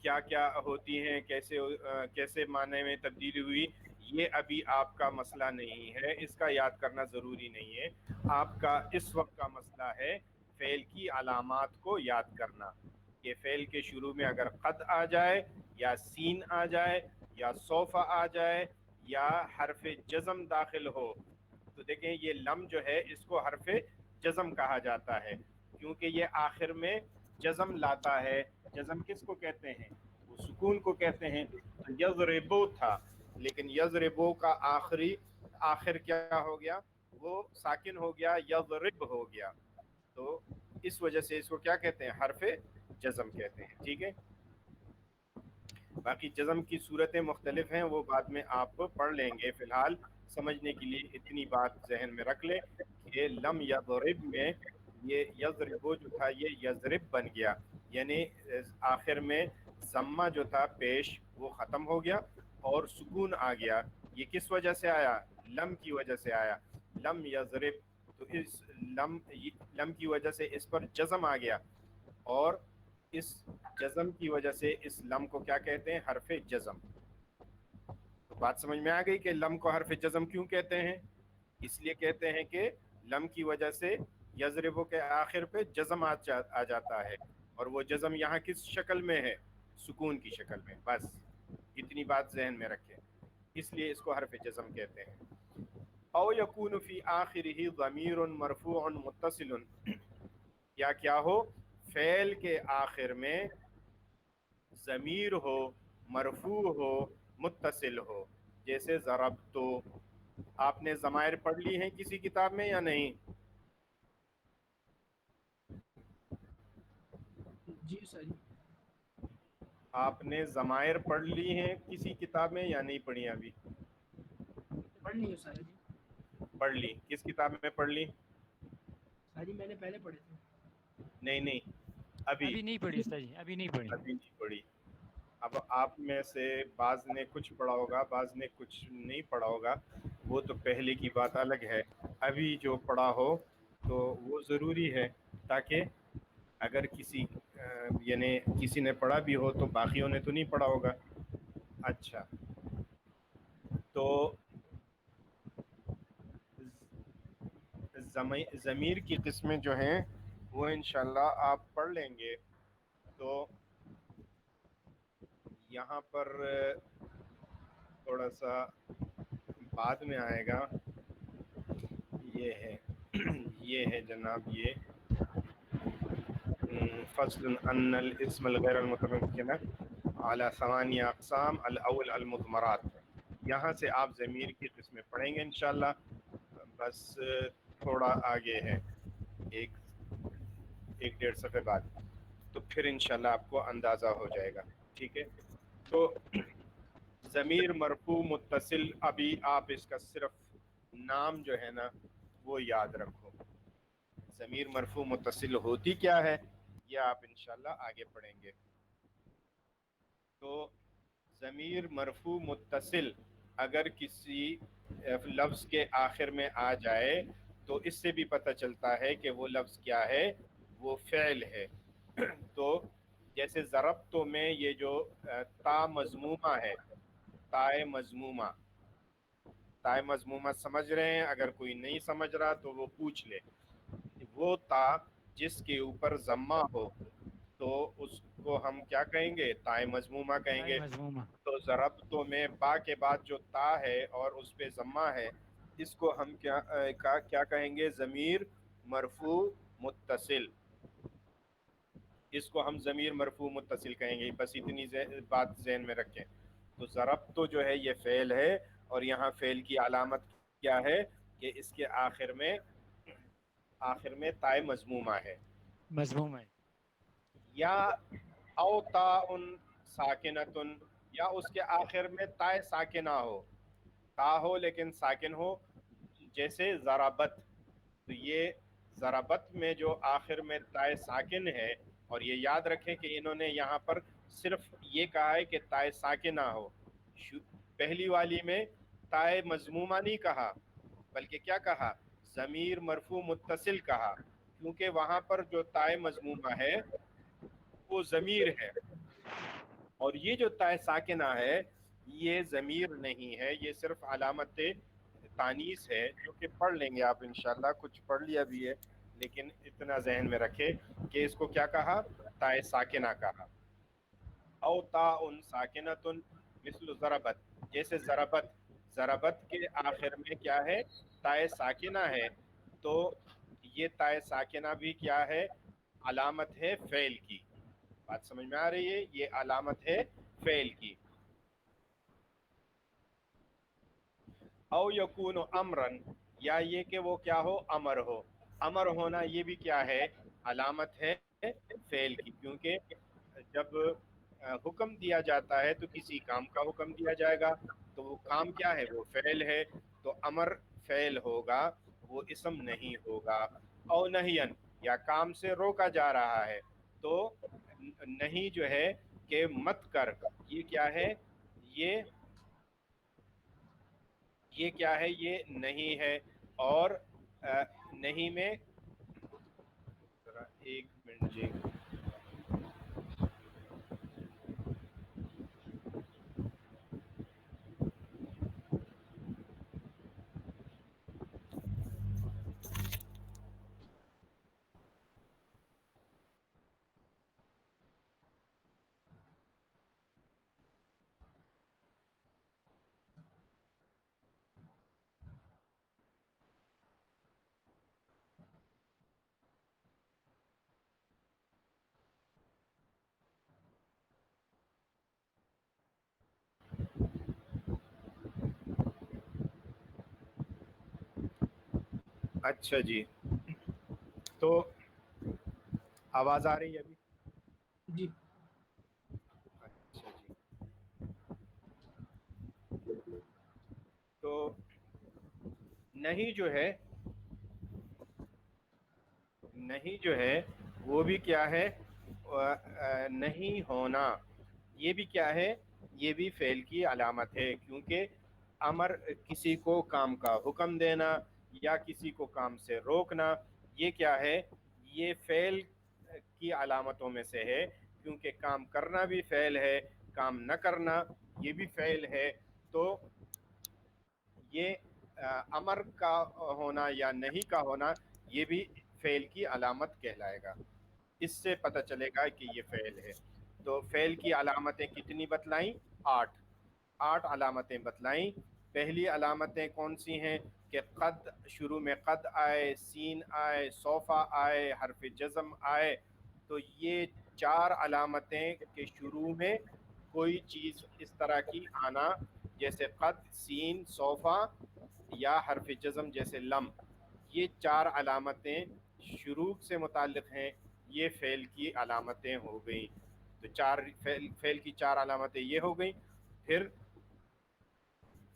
کیا کیا ہوتی ہیں، کیسے معنی میں تبدیلی ہوئی، یہ ابھی آپ کا مسئلہ نہیں ہے، اس کا یاد کرنا ضروری نہیں ہے۔ آپ کا اس وقت کا مسئلہ ہے فعل کی علامات کو یاد کرنا، کہ فعل کے شروع میں اگر قد آ جائے یا سین آ جائے یا سوف آ جائے یا حرف جزم داخل ہو، تو دیکھیں یہ لم جو ہے اس کو حرف جزم کہا جاتا ہے، کیونکہ یہ آخر میں جزم لاتا ہے۔ جزم کس کو کہتے ہیں، وہ سکون کو کہتے ہیں۔ تو یضربو تھا، لیکن یضربو کا آخر کیا ہو گیا، وہ ساکن ہو گیا، یضرب ہو گیا، تو اس وجہ سے اس کو کیا کہتے ہیں، حرف جزم کہتے ہیں، ٹھیک ہے۔ باقی جزم کی صورتیں مختلف ہیں، وہ بعد میں آپ پڑھ لیں گے، فی الحال سمجھنے کے لیے اتنی بات ذہن میں رکھ لیں کہ لم یضرب میں یہ یضربو جو تھا یہ یضرب بن گیا، یعنی آخر میں ضمہ جو تھا پیش وہ ختم ہو گیا اور سکون آ گیا۔ یہ کس وجہ سے آیا، لم کی وجہ سے آیا، لم یضرب، تو اس لم کی وجہ سے اس پر جزم آ گیا، اور اس جزم کی وجہ سے اس لم کو کیا کہتے ہیں؟ حرف جزم. تو بات سمجھ میں آ گئی کہ لم کو حرف جزم کیوں کہتے ہیں؟ اس لیے کہتے ہیں کہ لم کی وجہ سے یضربو کے آخر پہ جزم آ جاتا ہے، اور وہ جزم یہاں کس شکل میں ہے؟ سکون کی شکل میں. بس اتنی بات ذہن میں رکھیں، اس لیے اس کو حرف جزم کہتے ہیں. او یکون فی آخرہ ضمیر مرفوع متصل، یا کیا ہو؟ فعل کے آخر میں ضمیر ہو، مرفوع ہو، متصل ہو. جیسے ضربتو. آپ نے ضمائر پڑھ لی ہیں کسی کتاب میں یا نہیں؟ جی سر جی. آپ نے ضمائر پڑھ لی ہیں کسی کتاب میں یا نہیں پڑھی ابھی؟ پڑھ لی ہے سر جی. پڑھ لی. کس کتاب میں پڑھ لی؟ سر جی میں نے پہلے پڑھے تھے. نہیں ابھی ابھی نہیں پڑھی استاد جی، ابھی نہیں پڑھی. ابھی نہیں پڑھی. اب آپ میں سے بعض نے کچھ پڑھا ہوگا، بعض نے کچھ نہیں پڑھا ہوگا، وہ تو پہلے کی بات الگ ہے. ابھی جو پڑھا ہو تو وہ ضروری ہے، تاکہ اگر یعنی کسی نے پڑھا بھی ہو تو باقیوں نے تو نہیں پڑھا ہوگا. اچھا، تو ضمیر کی قسمیں جو ہیں وہ انشاءاللہ آپ پڑھ لیں گے. تو یہاں پر تھوڑا سا بعد میں آئے گا. یہ ہے جناب، یہ فصل ان الاسم الغیر المتمکن علی ثمانیہ اقسام. الاول المضمرات. یہاں سے آپ ضمیر کی قسمیں پڑھیں گے انشاءاللہ. بس تھوڑا آگے ہے، ایک ڈیڑھ صفحے بعد، تو پھر انشاءاللہ آپ کو اندازہ ہو جائے گا. ٹھیک ہے، تو ضمیر مرفوع متصل، ابھی آپ اس کا صرف نام جو ہے نا وہ یاد رکھو. ضمیر مرفوع متصل ہوتی کیا ہے یہ آپ انشاءاللہ آگے پڑھیں گے. تو ضمیر مرفوع متصل اگر کسی لفظ کے آخر میں آ جائے تو اس سے بھی پتہ چلتا ہے کہ وہ لفظ کیا ہے، وہ فعل ہے. تو جیسے ضربتو میں یہ جو تا مضمومہ ہے، تائے مضمومہ، تائے مضمومہ سمجھ رہے ہیں؟ اگر کوئی نہیں سمجھ رہا تو وہ پوچھ لے. وہ تا جس کے اوپر ضمہ ہو تو اس کو ہم کیا کہیں گے؟ تائے مضمومہ کہیں تائے گے. مضمومہ. تو ضربتو میں با کے بعد جو تا ہے اور اس پہ ضمہ ہے، اس کو ہم کیا کہیں گے؟ ضمیر مرفوع متصل. اس کو ہم ضمیر مرفوع متصل کہیں گے. بس اتنی بات ذہن میں رکھیں. تو ضربتو جو ہے یہ فعل ہے، اور یہاں فعل کی علامت کیا ہے کہ اس کے آخر میں تائے مضمومہ ہے. مضموم ہے. یا او تاء ساکنتن، یا اس کے آخر میں تائے ساکنہ ہو، تا ہو لیکن ساکن ہو. جیسے ضربت، تو یہ ضربت میں جو آخر میں تائے ساکن ہے، اور یہ یاد رکھیں کہ انہوں نے یہاں پر صرف یہ کہا ہے کہ تائے ساکنہ ہو. پہلی والی میں تائے مضمومہ نہیں کہا، بلکہ کیا کہا؟ ضمیر مرفوع متصل کہا، کیونکہ وہاں پر جو تائے مضمومہ ہے وہ ضمیر ہے، اور یہ جو تائے ساکنہ ہے یہ ضمیر نہیں ہے، یہ صرف علامت تانیث ہے، جو کہ پڑھ لیں گے آپ انشاءاللہ. کچھ پڑھ لیا بھی ہے، لیکن اتنا ذہن میں رکھے کہ اس کو کیا کہا؟ تائے ساکنہ کہا. او تاء ساکنۃ مثل ضربت، جیسے ضربت کے آخر میں کیا ہے؟ تائے ساکنہ ہے. تو یہ تائے ساکنہ بھی کیا ہے؟ علامت ہے فعل کی. بات سمجھ میں آ رہی ہے؟ یہ علامت ہے فعل کی. او یکون امرن، یا یہ کہ وہ کیا ہو؟ امر ہو. امر ہونا یہ بھی کیا ہے؟ علامت ہے فعل کی، کیونکہ جب حکم دیا جاتا ہے تو کسی کام کا حکم دیا جائے گا، تو وہ کام کیا ہے؟ وہ فعل ہے. تو امر فعل ہوگا، وہ اسم نہیں ہوگا. او نہین، یا کام سے روکا جا رہا ہے، تو نہیں جو ہے کہ مت کر، یہ کیا ہے؟ یہ کیا ہے؟ یہ نہیں ہے. اور نہیں میں ذرا ایک منٹ جی، اچھا جی، تو آواز آ رہی ہے ابھی؟ جی اچھا جی، تو نہیں جو ہے، نہیں جو ہے وہ بھی کیا ہے؟ نہیں ہونا، یہ بھی کیا ہے؟ یہ بھی فعل کی علامت ہے، کیونکہ امر کسی کو کام کا حکم دینا یا کسی کو کام سے روکنا، یہ کیا ہے؟ یہ فعل کی علامتوں میں سے ہے، کیونکہ کام کرنا بھی فعل ہے، کام نہ کرنا یہ بھی فعل ہے۔ تو یہ امر کا ہونا یا نہیں کا ہونا یہ بھی فعل کی علامت کہلائے گا، اس سے پتہ چلے گا کہ یہ فعل ہے۔ تو فعل کی علامتیں کتنی بتلائیں؟ 8 علامتیں بتلائیں۔ پہلی علامتیں کون سی ہیں؟ کہ قد، شروع میں قد آئے، سین آئے، سوفا آئے، حرف جزم آئے۔ تو یہ 4 علامتیں کہ شروع میں کوئی چیز اس طرح کی آنا، جیسے قد، سین، سوفا یا حرف جزم جیسے لم، یہ 4 علامتیں شروع سے متعلق ہیں، یہ فعل کی علامتیں ہو گئیں۔ تو 4 فعل کی 4 علامتیں یہ ہو گئیں۔ پھر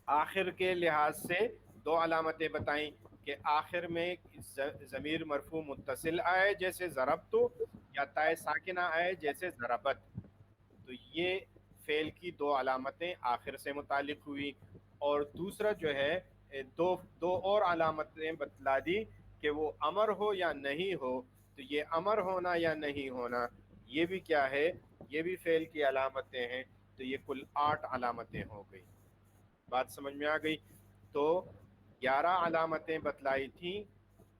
آخر کے لحاظ سے 2 علامتیں بتائیں کہ آخر میں ضمیر مرفوع متصل آئے جیسے ضربت، یا تائے ساکنہ آئے جیسے ضربت۔ تو یہ فعل کی 2 علامتیں آخر سے متعلق ہوئی۔ اور دوسرا جو ہے دو اور علامتیں بتلا دی کہ وہ امر ہو یا نہیں ہو۔ تو یہ امر ہونا یا نہیں ہونا یہ بھی کیا ہے؟ یہ بھی فعل کی علامتیں ہیں۔ تو یہ کل 8 علامتیں ہو گئی۔ بات سمجھ میں آ گئی؟ تو 11 علامتیں بتلائی تھیں،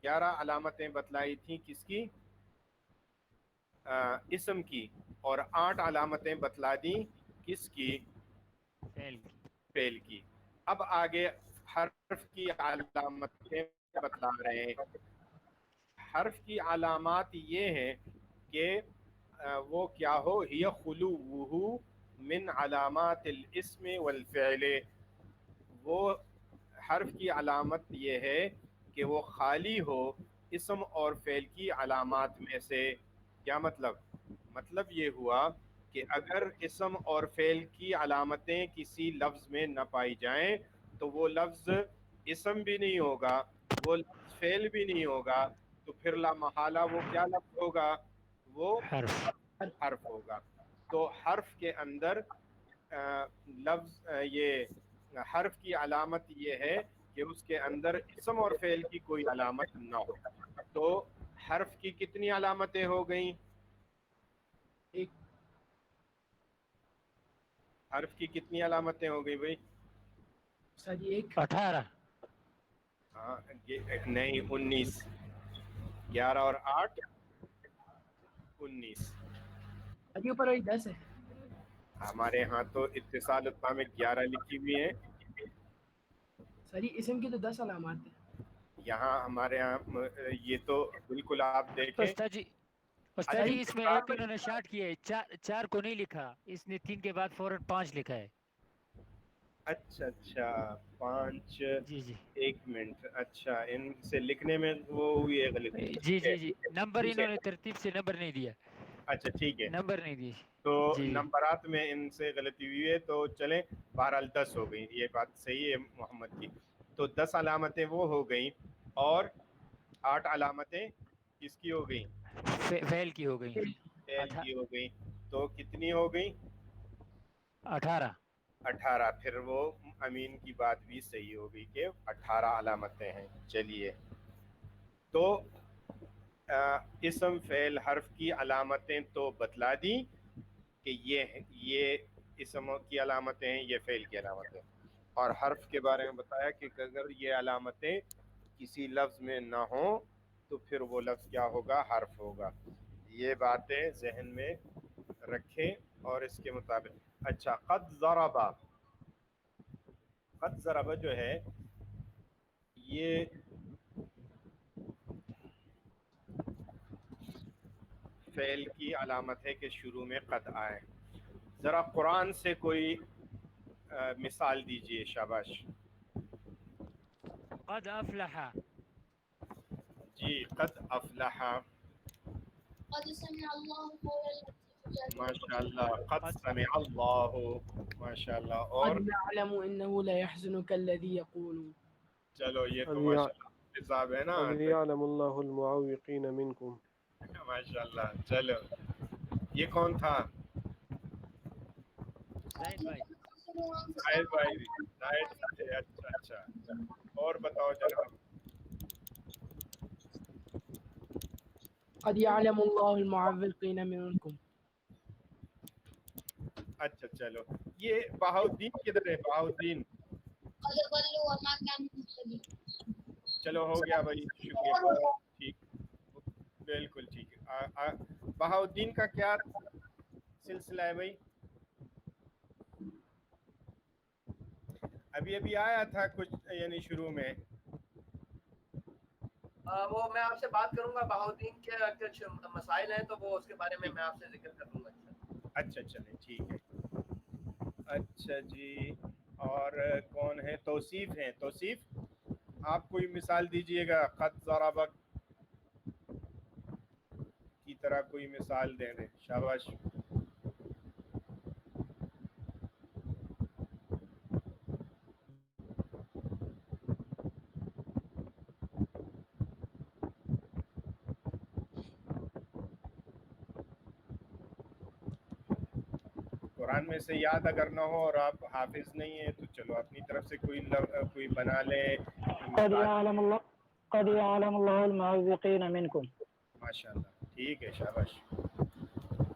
11 علامتیں بتلائی تھیں کس کی؟ اسم کی، اور 8 علامتیں بتلا دیں کس کی؟ فعل کی۔ اب آگے حرف کی علامتیں بتلا رہے ہیں۔ حرف کی علامات یہ ہیں کہ وہ کیا ہو؟ ہی خلوہ من علامات الاسم والفعل، وہ حرف کی علامت یہ ہے کہ وہ خالی ہو اسم اور فعل کی علامات میں سے۔ کیا مطلب؟ مطلب یہ ہوا کہ اگر اسم اور فعل کی علامتیں کسی لفظ میں نہ پائی جائیں تو وہ لفظ اسم بھی نہیں ہوگا، وہ لفظ فعل بھی نہیں ہوگا، تو پھر لا محالہ وہ کیا لفظ ہوگا؟ وہ حرف ہوگا۔ تو حرف کے اندر لفظ یہ حرف کی علامت یہ ہے کہ اس کے اندر اسم اور فعل کی کوئی علامت نہ ہو۔ تو حرف کی کتنی علامتیں ہو گئیں؟ حرف کی کتنی علامتیں ہو گئی بھائی؟ 18۔ ہاں نہیں 19، 11 اور 8 19۔ ابھی اوپر وہی 10 ہے۔ ہمارے ہاں تو اتصال الفا میں 11 لکھی ہوئی ہیں، سر یہ اسم کی تو 10 علامات ہیں۔ یہاں ہمارے ہاں یہ تو بالکل آپ دیکھیں۔ استاد جی اس میں ایک انہوں نے شارٹ کیا ہے، 4 کو نہیں لکھا، اس نے 3 کے بعد فوراً 5 لکھا ہے۔ اچھا 5، جی جی ایک منٹ، اچھا ان سے لکھنے میں وہ ہوئی ہے غلطی۔ جی نمبر انہوں نے ترتیب سے نمبر نہیں دیا۔ اچھا ٹھیک ہے، نمبر نہیں دیے تو جی نمبرات میں ان سے غلطی ہوئی ہے، تو چلیں بہرحال 10 ہو گئی، یہ بات صحیح ہے محمد کی۔ تو 10 علامتیں وہ ہو گئیں، اور 8 علامتیں کس کی ہو گئیں؟ فعل کی ہو گئی، فعل کی ہو گئیں۔ تو کتنی ہو گئیں؟ 18۔ پھر وہ امین کی بات بھی صحیح ہو گئی کہ 18 علامتیں ہیں۔ چلیے، تو اسم فعل حرف کی علامتیں تو بتلا دی کہ یہ اسم کی علامتیں ہیں، یہ فعل کی علامتیں، اور حرف کے بارے میں بتایا کہ اگر یہ علامتیں کسی لفظ میں نہ ہوں تو پھر وہ لفظ کیا ہوگا؟ حرف ہوگا۔ یہ باتیں ذہن میں رکھیں اور اس کے مطابق۔ اچھا، قد ضربا، قد ضربا جو ہے یہ فعل کی علامت ہے کہ شروع میں قد آئے۔ ذرا قرآن سے کوئی مثال دیجئے، شاباش۔ قد افلح، جی قد افلح قد سمع الله قول التي ماشاء اللہ قد سمع اللہ ماشاء اللہ اور قد نعلم انه لا يحزنك الذي يقولون. چلو یہ تو قد ماشاء اللہ حساب ہے نا قد يعلم الله المعوقين منكم. ماشاء اللہ چلو یہ کون تھا زاہد بھائی زاہد بھائی زاہد تھے اچھا اچھا اور بتاؤ جناب قد يعلم الله المعوقين منكم. اچھا چلو یہ بہاؤدین کدھر ہے بہاؤدین قد ضلوا وما كانوا مهتدين. چلو ہو گیا بھائی شکریہ ٹھیک بالکل ٹھیک ہے بہاؤدین کا کیا سلسلہ ہے بھائی ابھی ابھی آیا تھا کچھ یعنی شروع میں وہ میں آپ سے بات کروں گا بہاؤدین کے کچھ مسائل ہیں تو وہ اس کے بارے میں آپ سے ذکر کر دوں گا. اچھا چلیں ٹھیک ہے اچھا جی اور کون ہے توصیف ہیں توصیف آپ کوئی مثال دیجئے گا قد ضربک کی طرح کوئی مثال دے دیں شاباش قرآن میں سے یاد اگر نہ ہو اور آپ حافظ نہیں ہیں تو چلو اپنی طرف سے کوئی بنا لیں قد يعلم الله المعوقين منكم. ماشاء اللہ ٹھیک ہے شاباش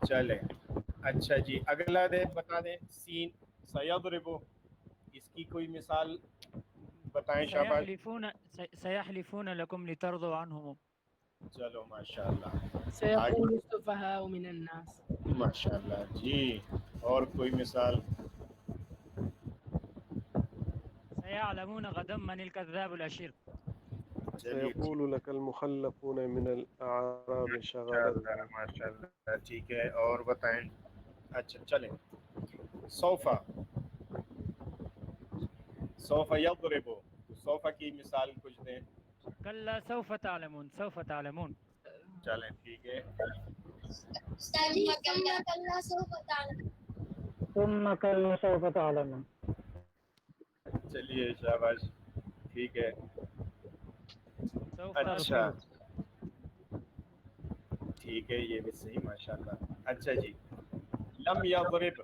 چلیں اچھا جی اگلا دے بتا دیں سین سیضرب اس کی کوئی مثال بتائیں شاباش سيحلفون لكم لترضوا عنهم. چلو ماشاء اللہ سيقول السفهاء من الناس. ماشاء اللہ جی اور کوئی مثال سيعلمون غدا من الكذاب الأشر. سيقول لك المخلفون من الأعراب شغلتنا. ماشاء اللہ ٹھیک ہے اور بتائیں اچھا چلیں سوف یضرب سوف کی مثال کچھ دیں كلا سوف تعلمون سوف تعلمون. چلیں ٹھیک ہے ثم كلا سوف تعلمون. ثم كلا سوف تعلمون. چلیے شاباش ٹھیک ہے سوف اچھا ٹھیک ہے یہ بھی صحیح ماشاء اللہ اچھا جی لم یضرب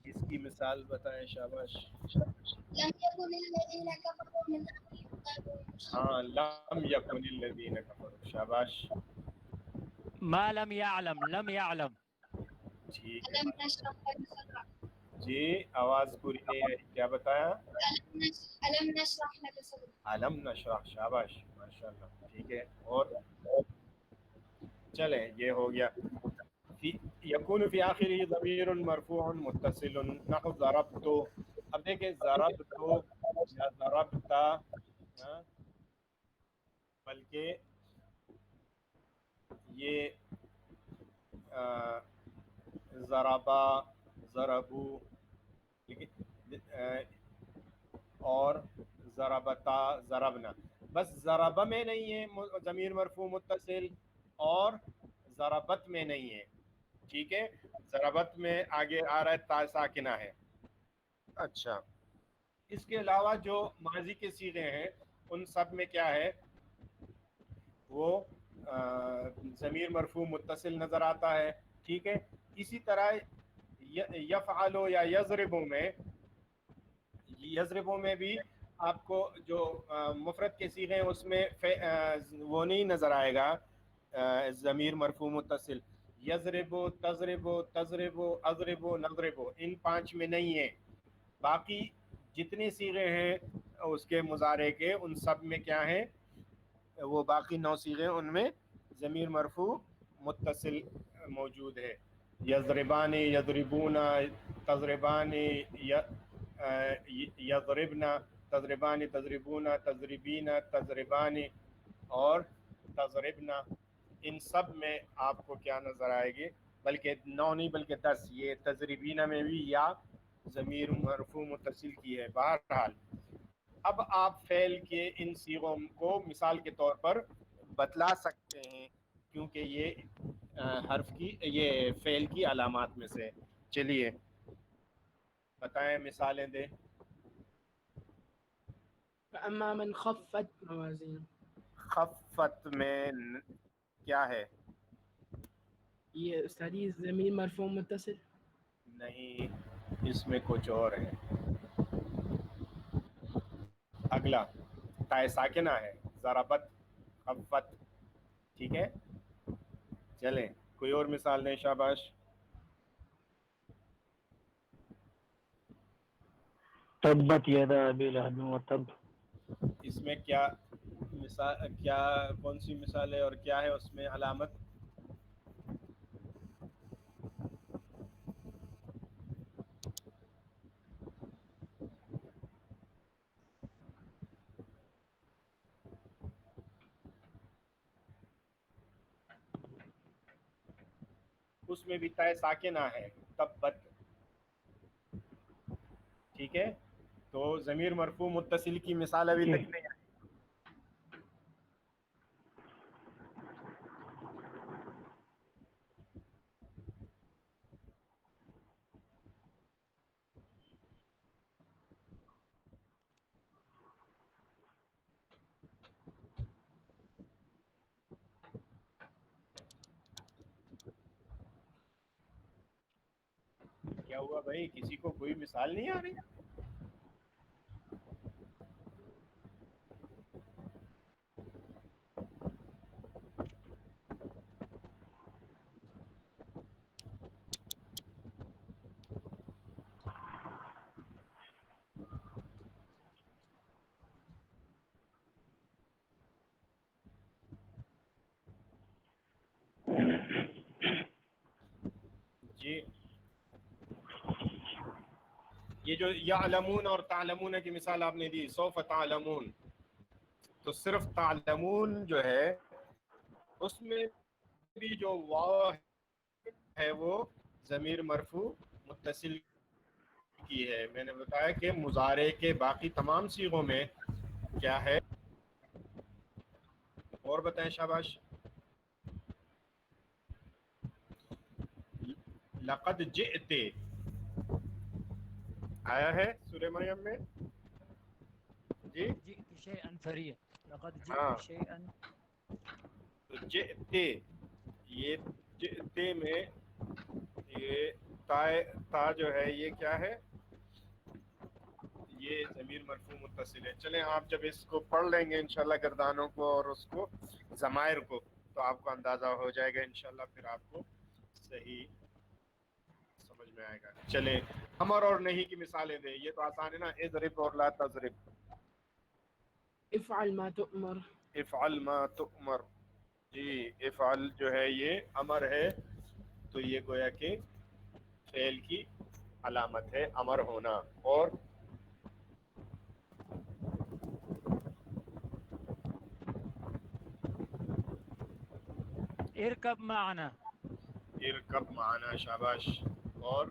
اس کی مثال بتائیں شاباش لم يكن الذين كفروا من أهل الكتاب ہاں لم یکن الذین کفروا شاباش ما لم يعلم لم يعلم. ٹھیک ہے ألم نشرح لك صدرك. جی آواز پوری نہیں ہے کیا بتایا ألم نشرح لك صدرك. علم نشرح شاباش ماشاء اللہ ٹھیک ہے اور چلیں یہ ہو گیا یکون فی آخری ضمیر مرفوع متصل نحو ضربت اب دیکھیں ضربت یا ضربتا بلکہ یہ ضربا ضربو اور ضربتا ضربنا بس ضربہ میں نہیں ہے ضمیر مرفوع متصل اور ضربت میں نہیں ہے ٹھیک ہے ضربت میں آگے آ رہا ہے تا ساکنہ ہے اچھا اس کے علاوہ جو ماضی کے صیغے ہیں ان سب میں کیا ہے وہ ضمیر مرفوع متصل نظر آتا ہے ٹھیک ہے اسی طرح یفعلو یا یضربو میں بھی آپ کو جو مفرد کے صیغے ہیں اس میں وہ نہیں نظر آئے گا ضمیر مرفوع متصل یضربو تضربو تضربو اضربو نضربو ان 5 میں نہیں ہے باقی جتنے صیغے ہیں اس کے مضارع کے ان سب میں کیا ہیں وہ باقی 9 صیغے ان میں ضمیر مرفوع متصل موجود ہے یضربان یضربون تضربان یضربنا تضربان تضربون تضربین تضربان اور تضربنا ان سب میں آپ کو کیا نظر آئے گی بلکہ 9 نہیں بلکہ 10 یہ تضربینہ میں بھی یا ضمیر مرفوع متصل کی ہے بہرحال اب آپ فعل کے ان صیغوں کو مثال کے طور پر بتلا سکتے ہیں کیونکہ یہ حرف کی یہ فعل کی علامات میں سے. چلیے بتائیں، مثالیں دیں. فأما من خفت موازین، خفت میں کیا ہے؟ یہ استادی ضمیر مرفوع متصل. نہیں، اس میں کچھ اور ہے. اگلا تائے ساکنہ ہے، ضربت، خفت. ٹھیک ہے، چلیں کوئی اور مثال دیں. شاباش. تبت یدا ابی لہب وتب. اس میں کیا مثال، کیا کون سی مثال ہے اور کیا ہے اس میں علامت؟ اس میں بھی تائے ساکنہ ہے، تبت. ٹھیک ہے، تو ضمیر مرفوع متصل کی مثال ابھی تک نہیں آئی. کیا ہوا بھائی، کسی کو کوئی مثال نہیں آ رہی؟ جی، یہ جو یعلمون اور تعلمون کی مثال آپ نے دی، سوف تعلمون، تو صرف تعلمون جو ہے اس میں بھی جو واو ہے وہ ضمیر مرفوع متصل کی ہے. میں نے بتایا کہ مضارع کے باقی تمام صیغوں میں کیا ہے، اور بتائیں. شاباش. لقد جئت آیا ہے سورہ مریم میں. جی جئت شيئا فريا، لقد ہاں، جئت شيئا. تو جئت، یہ جئت میں یہ تا جو ہے یہ کیا ہے، یہ ضمیر مرفوع متصل ہے. چلیں آپ جب اس کو پڑھ لیں گے انشاءاللہ گردانوں کو اور اس کو ضمائر کو، تو آپ کو اندازہ ہو جائے گا انشاءاللہ، پھر آپ کو صحیح سمجھ میں آئے گا. چلیں امر اور نہیں کی مثالیں دیں. یہ تو آسان ہے نا، اضرب اور لا تضرب. افعل ما تؤمر. افعل ما تؤمر. جی، افعل جو ہے یہ امر ہے، تو یہ گویا کہ فعل کی علامت ہے امر ہونا. اور اركب معنا. ارکب معنا. شاباش. اور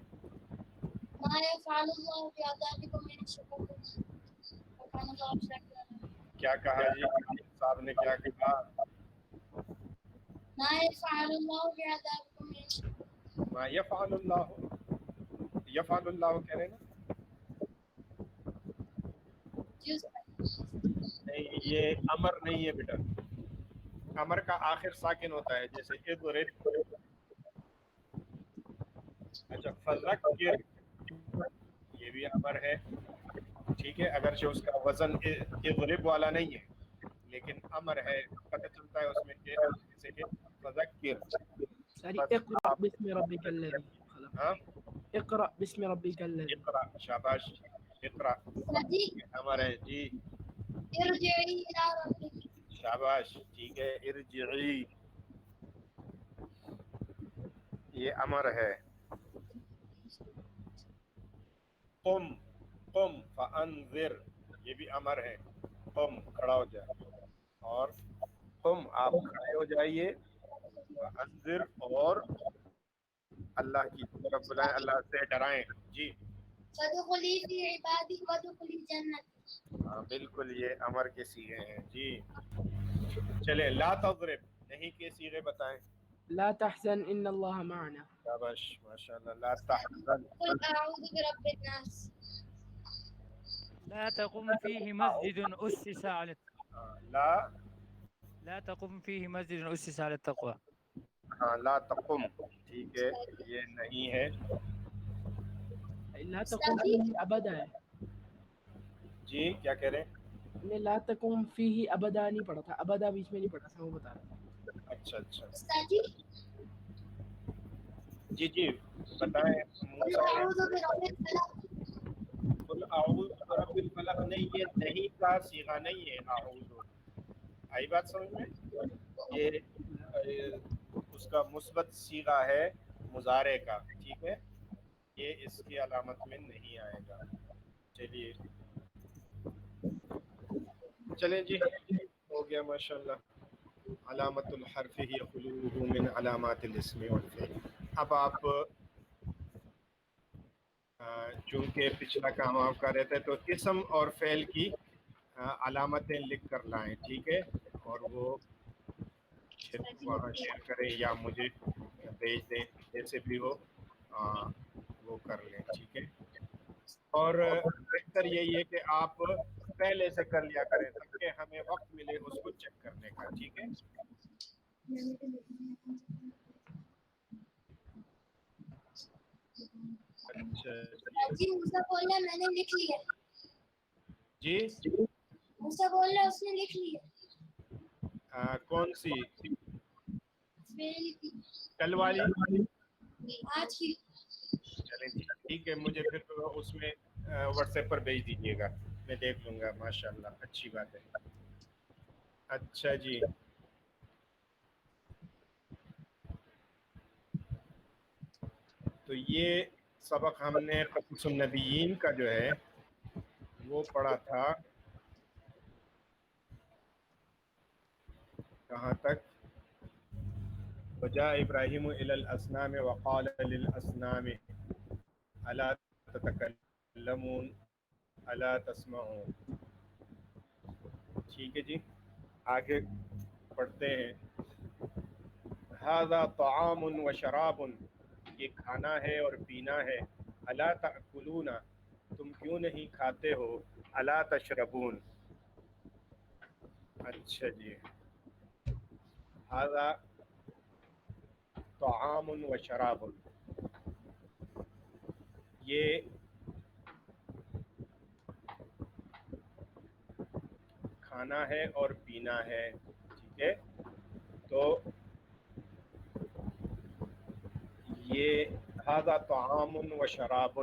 ما يفعل الله بعذابكم من شكور وكان الله شاكرا عليما. کیا کہا جی صاحب نے، کیا کہا؟ ما يفعل الله بعذابكم من شكور. ما یفعل اللہ، یفعل اللہ کہہ رہے ہیں نا؟ نہیں، یہ امر نہیں ہے بیٹا. امر کا آخر ساکن ہوتا ہے، جیسے اضرب. اچھا، فذکر یہ بھی امر ہے، ٹھیک ہے، اگرچہ اس کا وزن اضرب والا نہیں ہے لیکن امر ہے، پتہ چلتا ہے اس میں کہ جیسے کہ فذکر. ساری اقرأ باسم ربك الذي خلق. ہاں، اقرأ باسم ربك الذي. اقرا. شاباش. اقرا امر ہے. جی ارجعي إلى ربك. شاباش، ٹھیک ہے. ارجعی یہ امر ہے. قم، قم فانذر یہ بھی امر ہے. قم کھڑا ہو جائے، اور قم آپ کھڑے ہو جائیے. فانذر اور اللہ کی طرف بلائیں، اللہ سے ڈرائیں. جی فادخلي في عبادي وادخلي جنتي. ہاں بالکل، یہ امر کے صیغے ہیں. جی چلے لا تضرب نہیں کے صیغے بتائیں. لا تحزن ان اللہ معنا. شاباش ماشاءاللہ. لا تحزن. قل أعوذ برب الناس. لا تقوم فيه مسجد أسس على لا تقوم فيه مسجد أسس على التقوى. ہاں لا تقم ٹھیک ہے یہ نہیں ہے. لا تقوم فیہ ابدا ہے. جی کیا کہہ رہے ہیں؟ نے لا تقوم فیہ ابدا نہیں پڑھا تھا, ابدا بیچ میں نہیں پڑھا تھا, وہ بتا رہا تھا. اچھا اچھا أستاذ جی جی جی بتائیں. قل أعوذ برب الفلق. قل اعوذ برب الفلق نہیں, یہ نہیں کا صیغہ نہیں ہے اعوذ. آئی بات سمجھ میں؟ یہ اس کا مثبت صیغہ ہے مضارع کا, ٹھیک ہے, یہ اس کی علامت میں نہیں آئے گا. چلیے چلیں جی ہو گیا ماشاءاللہ. علامت الحرف ہی خلوہ من علامات الاسم والفعل. اب آپ چونکہ پچھلا کام آپ کا رہتا ہے تو اسم اور فعل کی علامتیں لکھ کر لائیں, ٹھیک ہے, اور وہ پھر وہاں شیئر کریں یا مجھے بھیج دیں, جیسے بھی ہو وہ کر لیں, ٹھیک ہے. اور بہتر یہی ہے کہ آپ پہلے سے کر لیا کریں تاکہ ہمیں وقت ملے اس کو چیک کرنے کا, ٹھیک ہے. اچھا جی موسیٰ بول رہا ہے میں نے لکھ لیا. جی موسیٰ بول رہا ہے اس نے لکھ لیا. کون سی فعل کی کل والی؟ آج کی. چلیں ٹھیک ہے, مجھے پھر اس میں واٹس ایپ پر بھیج دیجیے گا, میں دیکھ لوں گا. ماشاءاللہ اچھی بات ہے. اچھا جی تو یہ سبق ہم نے قصص النبیین کا جو ہے وہ پڑھا تھا کہاں تک؟ وجاء ابراہیم الی الاصنام وقال للاصنام الا تتکلمون الا تسمعون. ٹھیک ہے جی آگے پڑھتے ہیں. ھذا طعام و شراب, یہ کھانا ہے اور پینا ہے. الا تأکلون, تم کیوں نہیں کھاتے ہو. الا تشربون. اچھا جی ھذا طعام و شراب, یہ کھانا ہے اور پینا ہے, ٹھیک ہے. تو یہ ھذا طعام و شراب,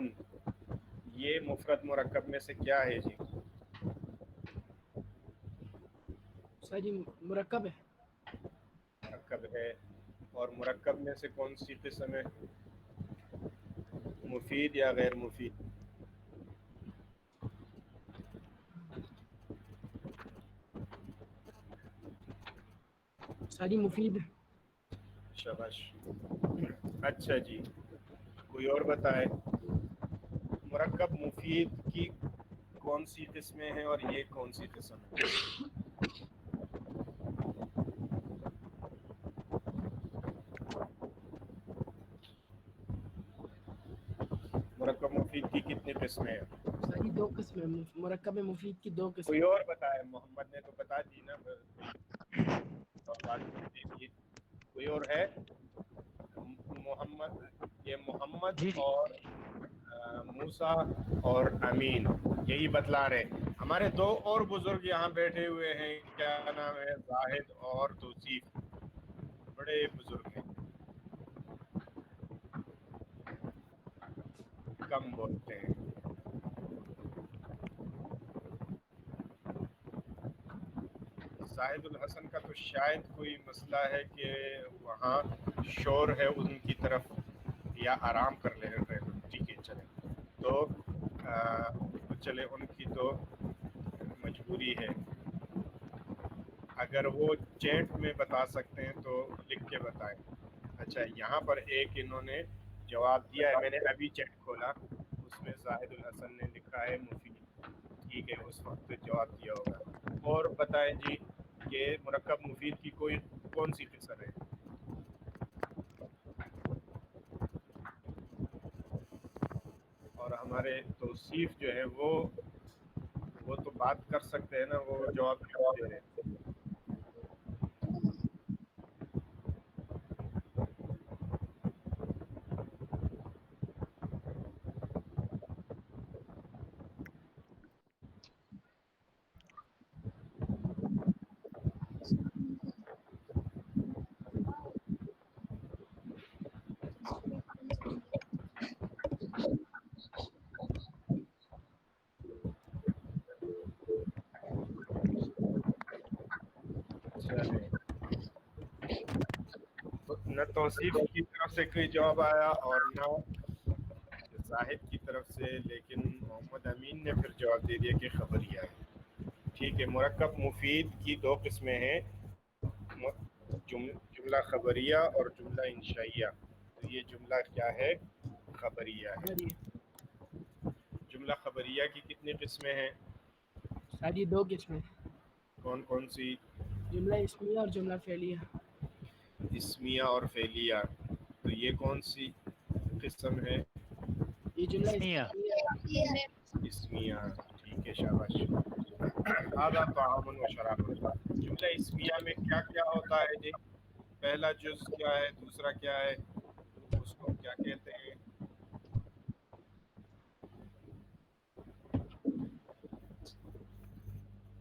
یہ مفرد مرکب میں سے کیا ہے جی؟ سر جی مرکب ہے. مرکب ہے, اور مرکب میں سے کون سی قسم ہے؟ مفید یا غیر مفید؟ ساری مفید. شاباش. اچھا جی کوئی اور بتائے مرکب مفید کی کون سی قسمیں ہیں اور یہ کون سی قسم ہے؟ مرکب مفید کی کتنی قسمیں ہیں؟ ساری دو قسمیں. مرکب مفید کی دو قسمیں. کوئی اور بتائے؟ محمد نے تو بتا دی نا. کوئی اور ہے؟ محمد, یہ محمد جی جی اور موسیٰ اور امین یہی بتلا رہے. ہمارے دو اور بزرگ یہاں بیٹھے ہوئے ہیں, کیا نام ہے, زاہد اور توصیف, بڑے بزرگ ہیں, کم بولتے ہیں. زاہد الحسن کا تو شاید کوئی مسئلہ ہے کہ وہاں شور ہے ان کی طرف یا آرام کر لے رہے ہیں. ٹھیک ہے چلیں, تو چلے ان کی تو مجبوری ہے. اگر وہ چیٹ میں بتا سکتے ہیں تو لکھ کے بتائیں. اچھا یہاں پر ایک انہوں نے جواب دیا ہے, میں نے ابھی چیٹ کھولا, اس میں زاہد الحسن نے لکھا ہے مفید. ٹھیک ہے اس وقت جواب دیا ہوگا. اور بتائیں جی کہ مرکب مفید کی کوئی کون سی قسم ہے؟ اور ہمارے توصیف جو ہے وہ تو بات کر سکتے ہیں نا، وہ جواب کیوں دے رہے ہیں؟ نہ توصیف کی طرف سے کوئی جواب آیا اور نہ زاہد کی طرف سے، لیکن محمد امین نے پھر جواب دے دیا کہ خبریہ ہے۔ ٹھیک ہے، مرکب مفید کی دو قسمیں ہیں، جملہ خبریہ اور جملہ انشائیہ۔ تو یہ جملہ کیا ہے؟ خبریہ ہے۔ جملہ خبریہ کی کتنی قسمیں ہیں؟ ساری دو قسمیں۔ کون کون سی؟ جملہ اسمیہ اور جملہ فعلیہ۔ اسمیہ اور فعلیہ۔ تو یہ کون سی قسم ہے؟ یہ جملہ اسمیہ۔ اسمیہ، ٹھیک ہے، شاباش۔ هذا طعام و شراب۔ جملہ اسمیہ میں کیا کیا ہوتا ہے جی؟ پہلا جز کیا ہے، دوسرا کیا ہے، اس کو کیا کہتے ہیں؟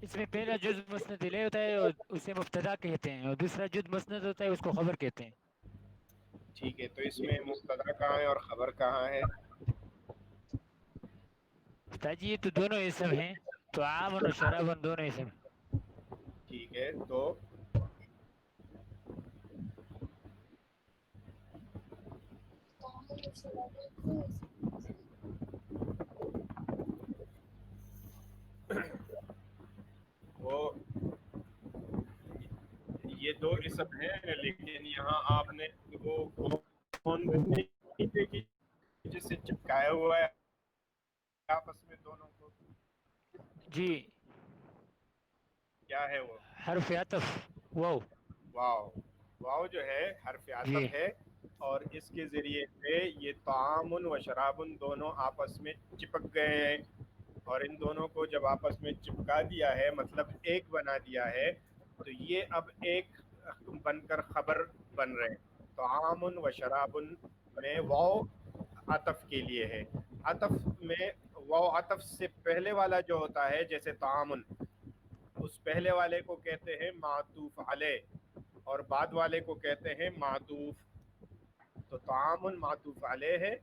اس میں پہلا جز مسند الیہ ہوتا ہے اور اسے مبتدا کہتے ہیں، اور دوسرا جز مسند ہوتا ہے اس کو خبر کہتے ہیں۔ ٹھیک ہے، تو اس میں مبتدا کہاں ہے اور خبر کہاں ہے؟ استاد جی یہ تو دونوں اسم ہیں، طعام و شراب دونوں اسم ہیں۔ ٹھیک ہے، تو وہ یہ دو اسم ہیں، لیکن یہاں آپ نے وہ کون نہیں دیکھی جس سے چپکایا ہوا ہے آپس میں دونوں کو؟ جی کیا ہے وہ؟ حرف عطف واو۔ واو، واو جو ہے حرف عطف ہے، اور اس کے ذریعے سے یہ طعام و شراب دونوں آپس میں چپک گئے ہیں، اور ان دونوں کو جب آپس میں چپکا دیا ہے، مطلب ایک بنا دیا ہے، تو یہ اب ایک بن کر خبر بن رہے ہیں۔ طعام و شراب میں واو عطف کے لیے ہے، عطف میں واو عطف سے پہلے والا جو ہوتا ہے جیسے تعامن، اس پہلے والے کو کہتے ہیں معطوف علیہ، اور بعد والے کو کہتے ہیں معطوف۔ تو تعامن معطوف علیہ ہے،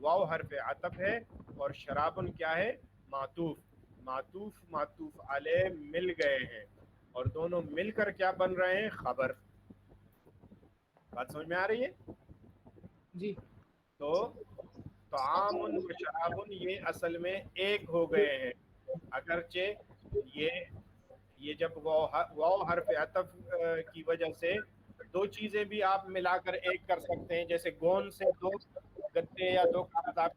واو حرف عطف ہے، اور شرابن کیا ہے؟ معطوف۔ معطوف معطوف علیہ مل گئے ہیں، اور دونوں مل کر کیا بن رہے ہیں؟ خبر۔ بات سمجھ میں آ رہی ہے؟ جی۔ تو طعام و شراب یہ اصل میں ایک ہو گئے ہیں، اگرچہ یہ جب واو حرف عطف کی وجہ سے دو چیزیں بھی آپ ملا کر ایک کر سکتے ہیں، جیسے گون سے دو گتے یا دو کاغذ آپ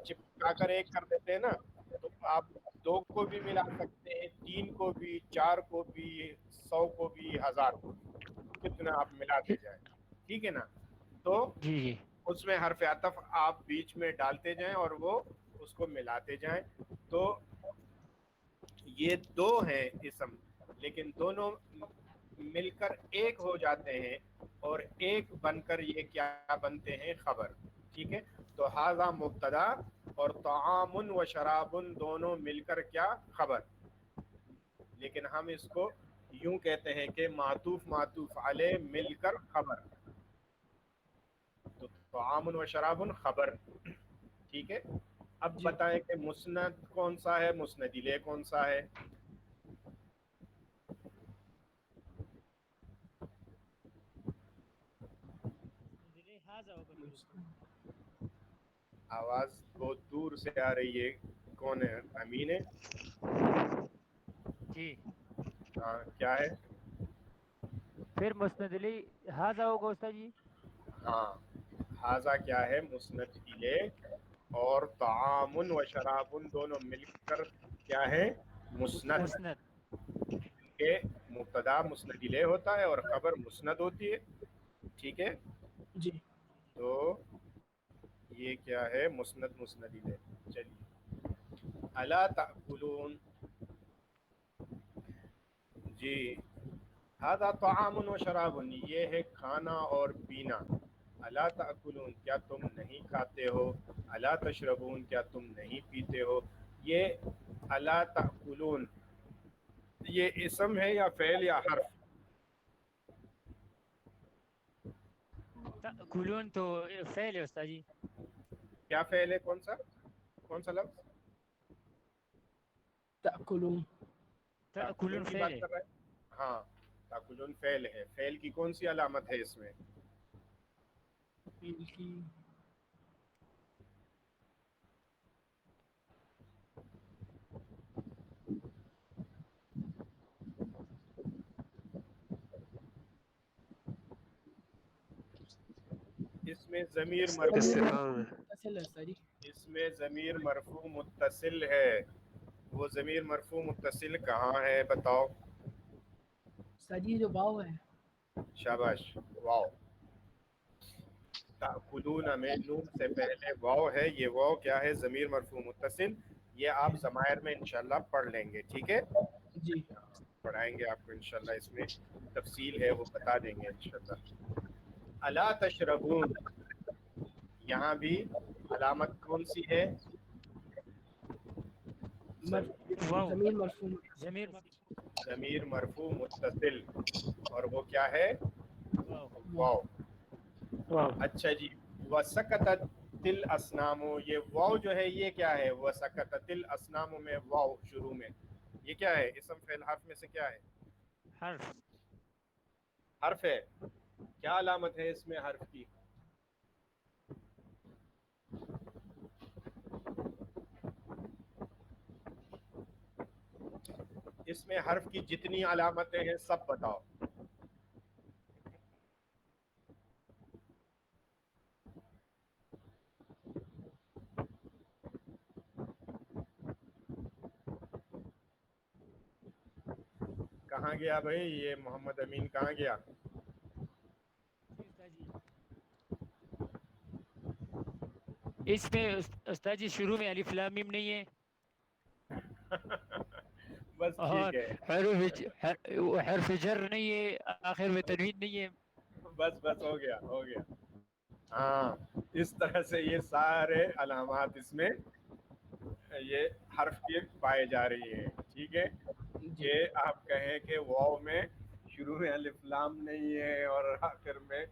چپکا کر ایک کر دیتے ہیں نا، تو آپ دو کو بھی ملا سکتے ہیں، تین کو بھی، چار کو بھی، 100 کو بھی، 1000 کو بھی، کتنا آپ ملاتے جائیں، ٹھیک ہے نا؟ تو جی جی اس میں حرف عطف آپ بیچ میں ڈالتے جائیں اور وہ اس کو ملاتے جائیں۔ تو یہ دو ہیں اسم، لیکن دونوں مل کر ایک ہو جاتے ہیں، اور ایک بن کر یہ کیا بنتے ہیں؟ خبر۔ ٹھیک ہے، تو ھذا مبتدا اور طعام و شراب دونوں مل کر کیا؟ خبر۔ لیکن ہم اس کو یوں کہتے ہیں کہ معطوف معطوف علیہ مل کر خبر، تو طعام و شراب خبر۔ ٹھیک ہے، اب بتائیں کہ مسند کون سا ہے، مسند الیہ کون سا ہے؟ آواز بہت دور سے آ رہی ہے، کون ہے؟ امین ہے؟ جی ہاں، کیا ہے؟ پھر مسند الیہ ھذا ہوگا استاد جی۔ ہاں، ھذا کیا ہے؟ مسند الیہ، اور طعام و شراب دونوں مل کر کیا ہے؟ مسند۔ مسند۔ کہ مبتدا مسند الیہ ہوتا ہے اور خبر مسند ہوتی ہے. ٹھیک ہے جی تو یہ کیا ہے؟ مسند مسند الیہ. چلیے الا تاکلون. جی ھذا طعام و شراب، یہ ہے کھانا اور پینا. الا تاکلون، کیا تم نہیں کھاتے ہو؟ الا تشربون، کیا تم نہیں پیتے ہو؟ یہ الا تاکلون یہ اسم ہے یا فعل یا حرف؟ کلون تو فعل ہے استاد جی. کیا فعل ہے؟ کون سا لفظ؟ تأکلون. تأکلون کی فعل بات ہے. کر رہا ہے؟ ہاں تاکلون فعل ہے. فعل کی کون سی علامت ہے اس میں؟ فیل کی اس میں ضمیر استفہام ہے. متصل ہے استاد جی. اس میں ضمیر مرفوع متصل ہے. وہ ضمیر مرفوع متصل کہاں ہے بتاؤ؟ استاد جی جو واو ہے. شاباش، واو. تأکلون میں نون سے پہلے واو ہے. یہ واو کیا ہے؟ ضمیر مرفوع متصل. یہ آپ ضمائر میں انشاءاللہ پڑھ لیں گے. ٹھیک ہے، جی پڑھائیں گے آپ کو انشاءاللہ. اس میں تفصیل ہے وہ بتا دیں گے انشاءاللہ. الا تشربون، یہاں بھی علامت کون سی ہے؟ واو زمین مرفوع. ضمیر ضمیر مرفوع متصل، اور وہ کیا ہے؟ واو. واو. واو اچھا جی، وسکتت الاسنام، یہ واو جو ہے یہ کیا ہے؟ وسکتت الاسنام میں واو شروع میں، یہ کیا ہے؟ اسم فعل حرف میں سے کیا ہے؟ حرف. حرف ہے. کیا علامت ہے اس میں حرف کی؟ اس میں حرف کی جتنی علامتیں ہیں سب بتاؤ. کہاں گیا بھائی یہ محمد امین؟ کہاں گیا؟ جی استاد جی. اس میں استاد جی شروع میں الف لام میم نہیں ہے، بس اور ٹھیک ہے، حرف جر نہیں ہے، آخر میں تنوین نہیں ہے. بس ہو گیا ہاں. اس طرح سے یہ سارے علامات اس میں یہ حرف کی پائے جا رہی ہیں. ٹھیک ہے، جی کہ آپ کہیں کہ واو میں شروع میں الف لام نہیں ہے اور آخر میں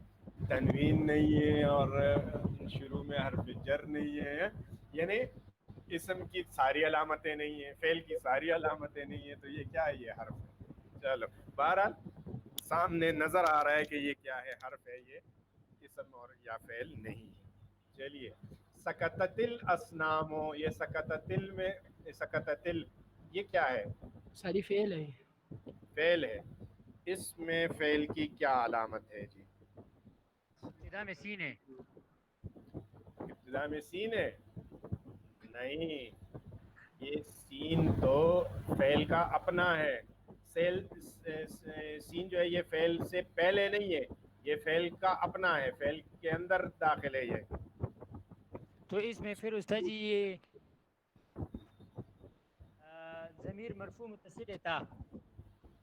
تنوین نہیں ہے اور شروع میں حرف جر نہیں ہے، یعنی اسم کی ساری علامتیں نہیں ہیں، فعل کی ساری علامتیں نہیں ہیں، تو یہ کیا ہے؟ یہ حرف ہے. چلو بہرحال سامنے نظر آ رہا ہے کہ یہ کیا ہے؟ حرف ہے، یہ اسم اور یا فعل نہیں ہے. چلیے سکتت الاسنام، یہ سکتتل میں سکتتل یہ کیا ہے؟ ساری فیل ہے. فعل ہے. اس میں فعل کی کیا علامت ہے جی؟ ابتدا میں سین ہے. ابتدا میں سین ہے؟ نہیں، یہ سین تو فعل کا اپنا ہے. سین جو ہے یہ فعل سے پہلے نہیں ہے، یہ فعل کا اپنا ہے، فعل کے اندر داخل ہے یہ. تو اس میں پھر استاد جی یہ ضمیر مرفوع متصل ہے تا.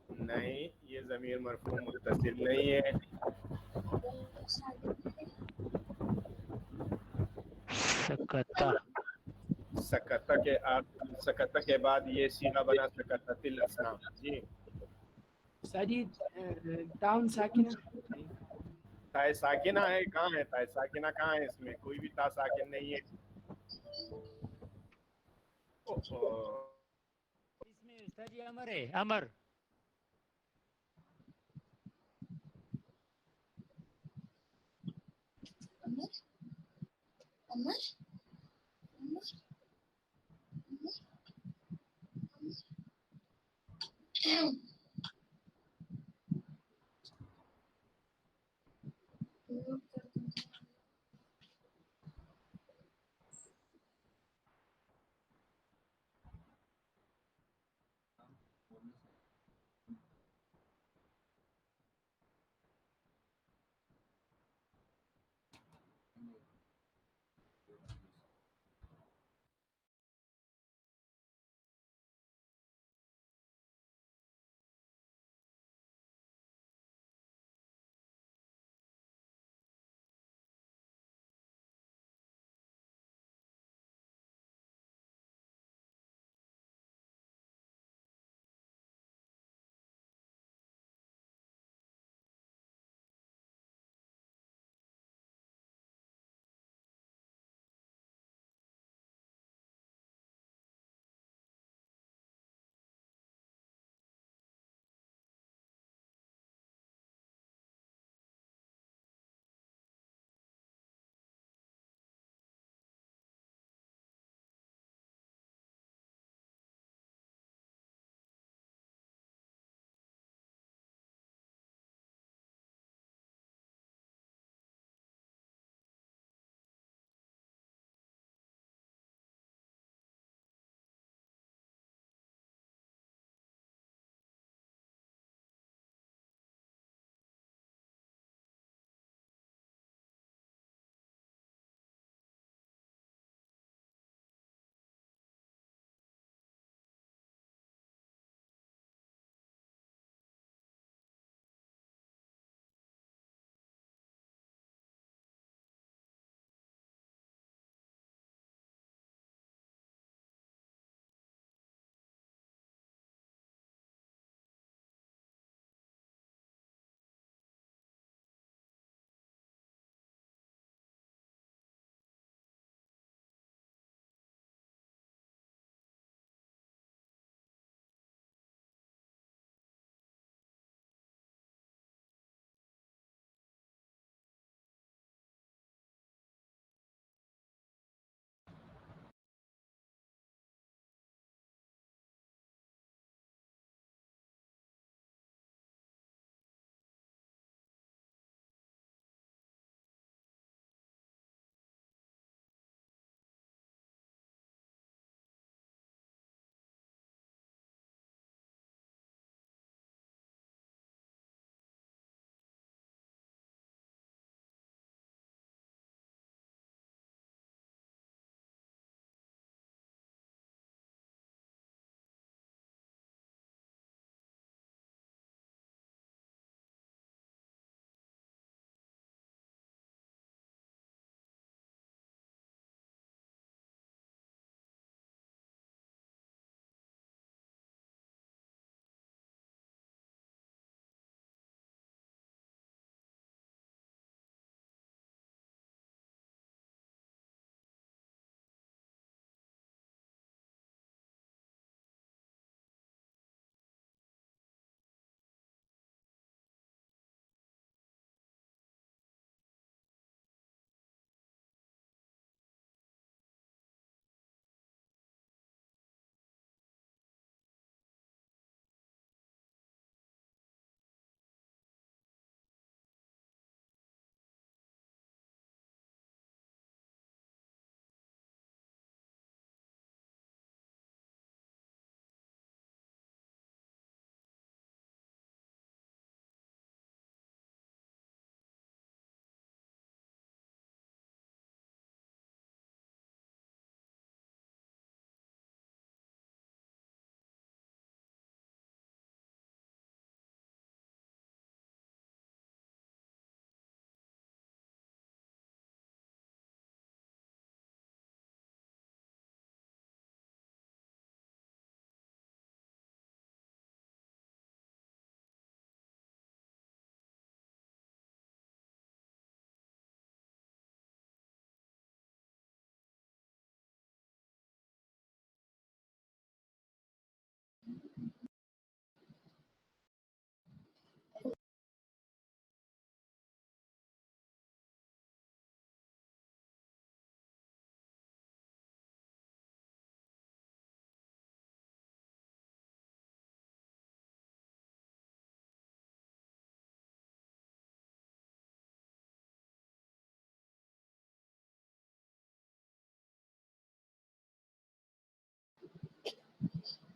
نہیں، یہ ضمیر مرفوع متصل نہیں ہے. سکتا. سکتہ کے بعد یہ صیغہ بنا سکتت الاسنام. جی استاد جی تاؤن ساکنہ. تائے ساکنہ ہے، کہاں ہے تائے ساکنہ؟ کہاں ہے؟ اس میں کوئی بھی تا ساکن نہیں ہے. اس میں استاد جی امر ہے، امر. امر امر امر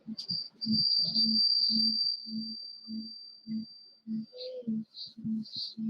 السلام علیکم ورحمۃ اللہ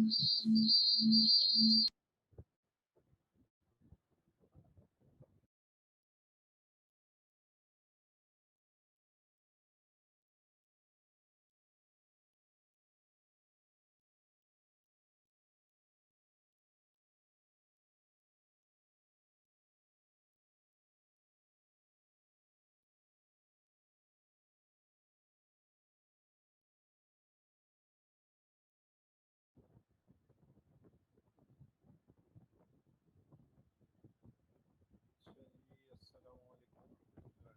وبرکاتہ۔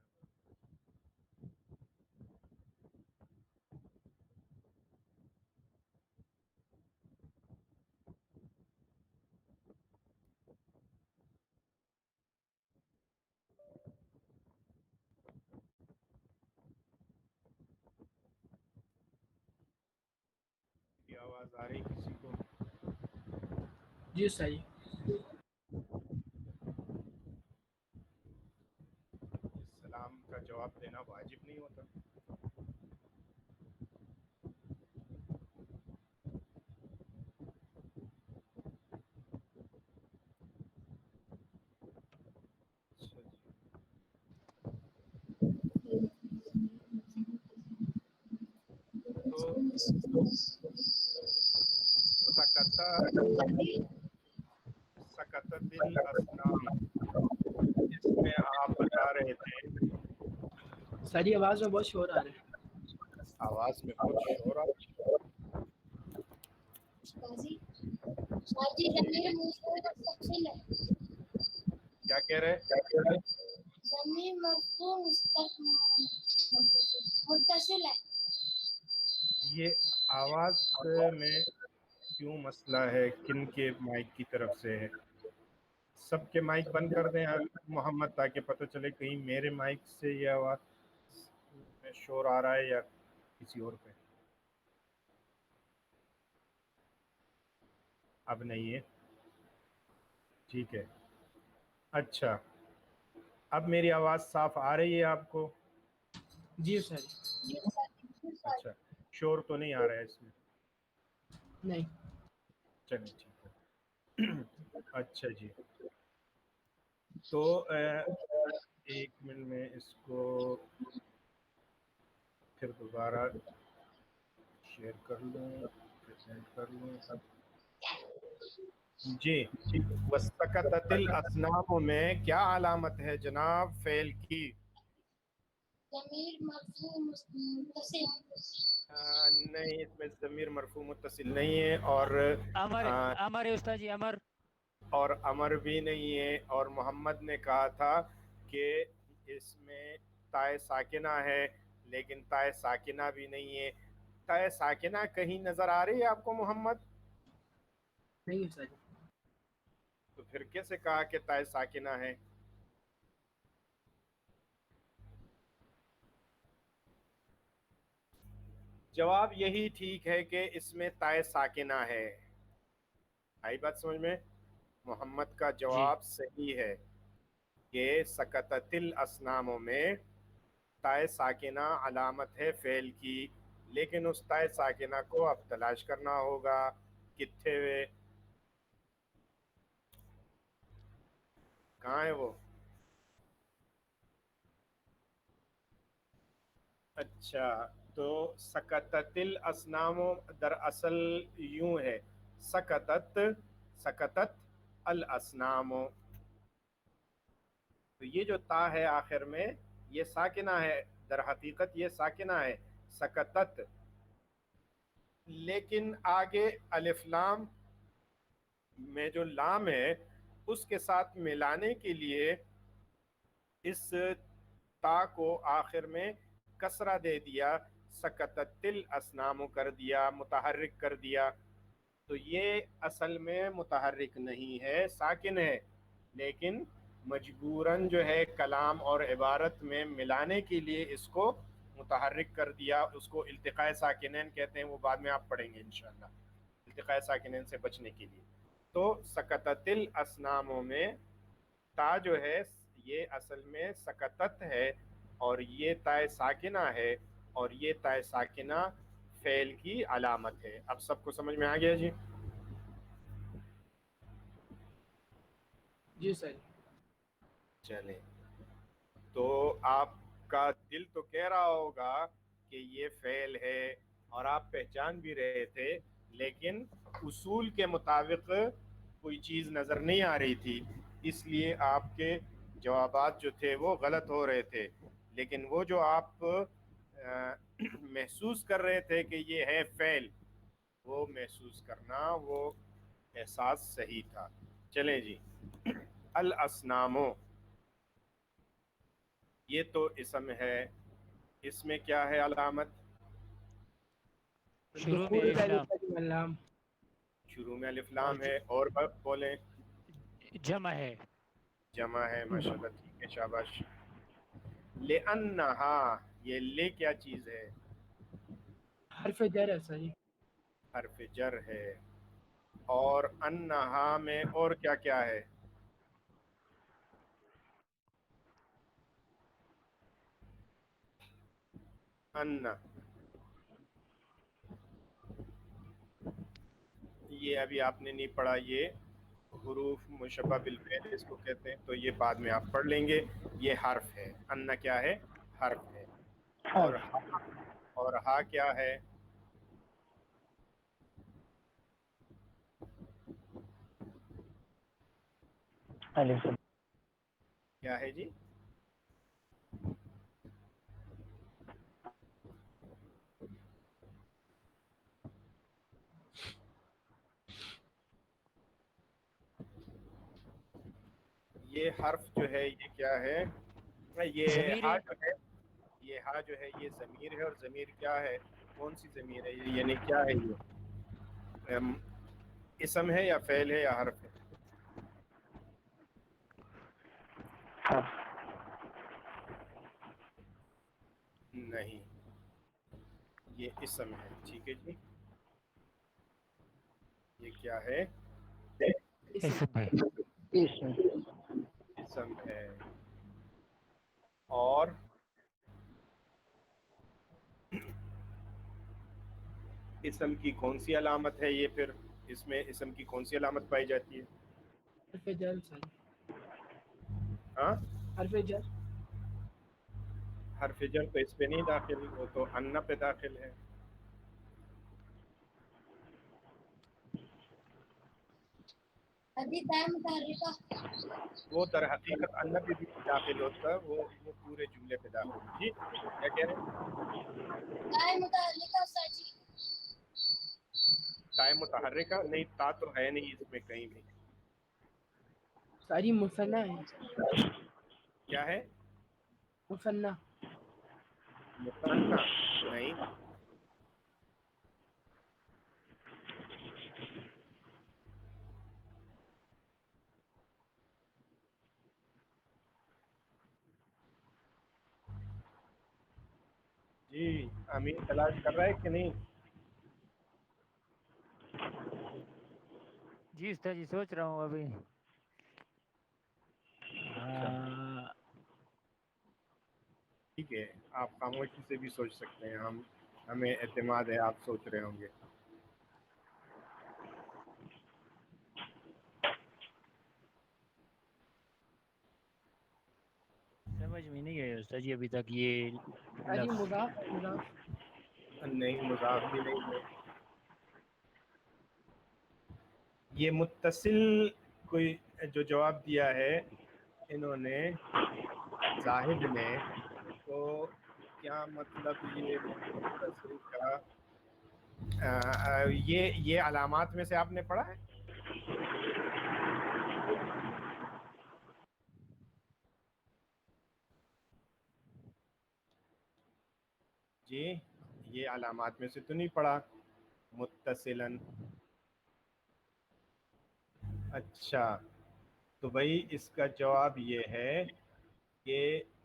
کی آواز آ رہی کسی کو؟ جی استاد جی۔ سلام کا جواب دینا واجب نہیں ہوتا؟ اچھا جی۔ تو سکت دل اسنام، اس میں آپ بتا رہے تھے، استاد جی آواز میں بہت شور آ رہا ہے۔ آواز میں بہت شور آ رہا ہے۔ قاضی قاضی ضمیر متصل ہے، کیا کہہ رہے؟ ضمیر مرفوع متصل ہے۔ یہ آواز میں کیوں مسئلہ ہے؟ کن کے مائک کی طرف سے ہے؟ سب کے مائک بند کر دیں محمد، تاکہ پتہ چلے کہیں میرے مائک سے یہ آواز میں شور آ رہا ہے یا کسی اور پہ۔ اب نہیں ہے؟ ٹھیک ہے۔ اچھا، اب میری آواز صاف آ رہی ہے آپ کو؟ جی استاد جی۔ اچھا، شور تو نہیں آ رہا ہے اس میں؟ نہیں۔ چلیں ٹھیک ہے۔ اچھا جی، تو ایک منٹ میں اس کو پھر دوبارہ شیئر کر لوں، پریزنٹ کر لوں۔ جی، وَسَقَطَتِ الْأَصْنَامُ میں کیا علامت ہے جناب فعل کی؟ ضمیر مرفوع متصل۔ نہیں، اس میں ضمیر مرفوع متصل نہیں ہے، اور امر ہے استاد جی، امر۔ اور امر بھی نہیں ہے، اور محمد نے کہا تھا کہ اس میں تائے ساکنہ ہے، لیکن تائے ساکنہ بھی نہیں ہے۔ تائے ساکنہ کہیں نظر آ رہی ہے آپ کو محمد؟ نہیں استاد جی۔ تو پھر کیسے کہا کہ تائے ساکنہ ہے؟ جواب یہی ٹھیک ہے کہ اس میں تائے ساکنہ ہے۔ آئی بات سمجھ میں؟ محمد کا جواب صحیح ہے کہ سکتت الاسنام میں تائے ساکنہ علامت ہے فعل کی، لیکن اس تائے ساکنہ کو اب تلاش کرنا ہوگا۔ کتھے ہوئے؟ کہاں ہے وہ؟ اچھا، تو سکتت الاسنام دراصل یوں ہے، سکتت الاسنام، تو یہ جو تا ہے آخر میں یہ ساکنہ ہے، در حقیقت یہ ساکنہ ہے سکتت، لیکن آگے الف لام میں جو لام ہے اس کے ساتھ ملانے کے لیے اس تا کو آخر میں کسرہ دے دیا، سکتت الاسنام کر دیا، متحرک کر دیا، تو یہ اصل میں متحرک نہیں ہے، ساکن ہے، لیکن مجبوراً جو ہے کلام اور عبارت میں ملانے کے لیے اس کو متحرک کر دیا۔ اس کو التقاء ساکنین کہتے ہیں، وہ بعد میں آپ پڑھیں گے انشاءاللہ، التقاء ساکنین سے بچنے کے لیے۔ تو سکتت الاسنام میں تا جو ہے یہ اصل میں سکتت ہے، اور یہ تائے ساکنہ ہے، اور یہ تائے ساکنہ فعل کی علامت ہے۔ اب سب کو سمجھ میں آ گیا جی؟ جی سر۔ چلیں، تو آپ کا دل تو کہہ رہا ہوگا کہ یہ فعل ہے اور آپ پہچان بھی رہے تھے، لیکن اصول کے مطابق کوئی چیز نظر نہیں آ رہی تھی، اس لیے آپ کے جوابات جو تھے وہ غلط ہو رہے تھے۔ لیکن وہ جو آپ محسوس کر رہے تھے کہ یہ ہے فعل، وہ محسوس کرنا، وہ احساس صحیح تھا۔ چلیں جی، الاسنامو، یہ تو اسم ہے، اس میں کیا ہے علامت؟ شروع میں دخول الف الف واللام، شروع میں الف لام ہے، اور بولیں جمع ہے، جمع ہے، ماشاءاللہ، ٹھیک ہے، شاباش۔ لِأَنَّهَا، یہ لے کیا چیز ہے؟ حرف جر ہے سر جی۔ حرف جر ہے، اور انہا میں اور کیا کیا ہے؟ ان، یہ ابھی آپ نے نہیں پڑھا، یہ حروف مشبہ بالفعل اس کو کہتے ہیں، تو یہ بعد میں آپ پڑھ لیں گے۔ یہ حرف ہے، ان کیا ہے؟ حرف ہے، اور ہا کیا ہے؟ الف کیا ہے جی؟ یہ حرف جو ہے یہ کیا ہے؟ یہ ضمیر ہا ہے، جو ہے، یہ ہا جو ہے یہ ضمیر ہے، اور ضمیر کیا ہے؟ کون سی ضمیر ہے یہ؟ یعنی کیا ہے یہ؟ اسم ہے یا فعل ہے یا حرف ہے؟ حرف نہیں، یہ اسم ہے، ٹھیک ہے جی۔ یہ کیا ہے؟ اسم ہے، اسم اسم ہے، اور اسم کی کون سی علامت ہے یہ پھر؟ اس میں اسم کی کون سی علامت پائی جاتی ہے؟ حرف جر سر، ہاں، حرف جر۔ حرف جر تو اس پہ نہیں داخل، وہ تو ان پہ داخل ہے۔ ابھی ٹائم متحرکہ وہ در حقیقت ان پہ بھی داخل ہوتا ہے، وہ پورے جملے پہ داخل ہے۔ جی کیا کہہ رہے ہیں؟ ٹائم متحرکہ سر جی۔ تائے متحرکہ نہیں، تا تو ہے نہیں اس میں کہیں بھی۔ ساری مثنیٰ ہے، کیا ہے؟ مثنیٰ۔ مثنیٰ نہیں، جی امین تلاش کر رہا ہے کہ نہیں؟ جی استاد جی سوچ رہا ہوں ابھی۔ ٹھیک ہے، آپ خاموشی سے بھی سوچ سکتے ہیں، ہمیں اعتماد ہے آپ سوچ رہے ہوں گے۔ سمجھ میں نہیں آیا استاد جی ابھی تک یہ سر جی لفظ۔ مضاف ہے، مضاف۔ نہیں، مضاف بھی نہیں ہے۔ یہ متصل کوئی جو جواب دیا ہے انہوں نے، زاہد نے، تو کیا مطلب یہ متصل کا یہ علامات میں سے آپ نے پڑھا ہے؟ جی یہ علامات میں سے تو نہیں پڑھا متصلاً؟ اچھا، تو بھائی اس کا جواب یہ ہے کہ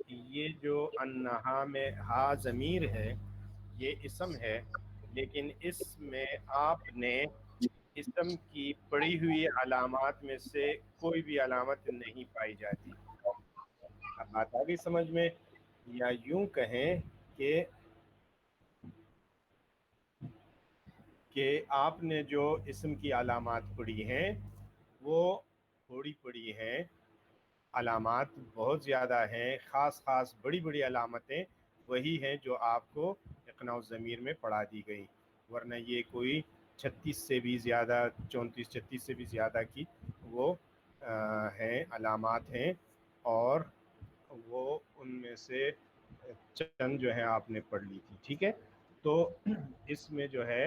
یہ جو انہا میں ہا ضمیر ہے یہ اسم ہے، لیکن اس میں آپ نے اسم کی پڑھی ہوئی علامات میں سے کوئی بھی علامت نہیں پائی جاتی۔ اب بات آ گئی سمجھ میں؟ یا یوں کہیں کہ آپ نے جو اسم کی علامات پڑھی ہیں وہ تھوڑی پڑھی ہیں، علامات بہت زیادہ ہیں، خاص خاص بڑی بڑی علامتیں وہی ہیں جو آپ کو اقناع الضمیر میں پڑھا دی گئی، ورنہ یہ کوئی 36 سے بھی زیادہ 34-36 سے بھی زیادہ کی وہ ہیں علامات ہیں، اور وہ ان میں سے چند جو ہیں آپ نے پڑھ لی تھی. ٹھیک ہے، تو اس میں جو ہے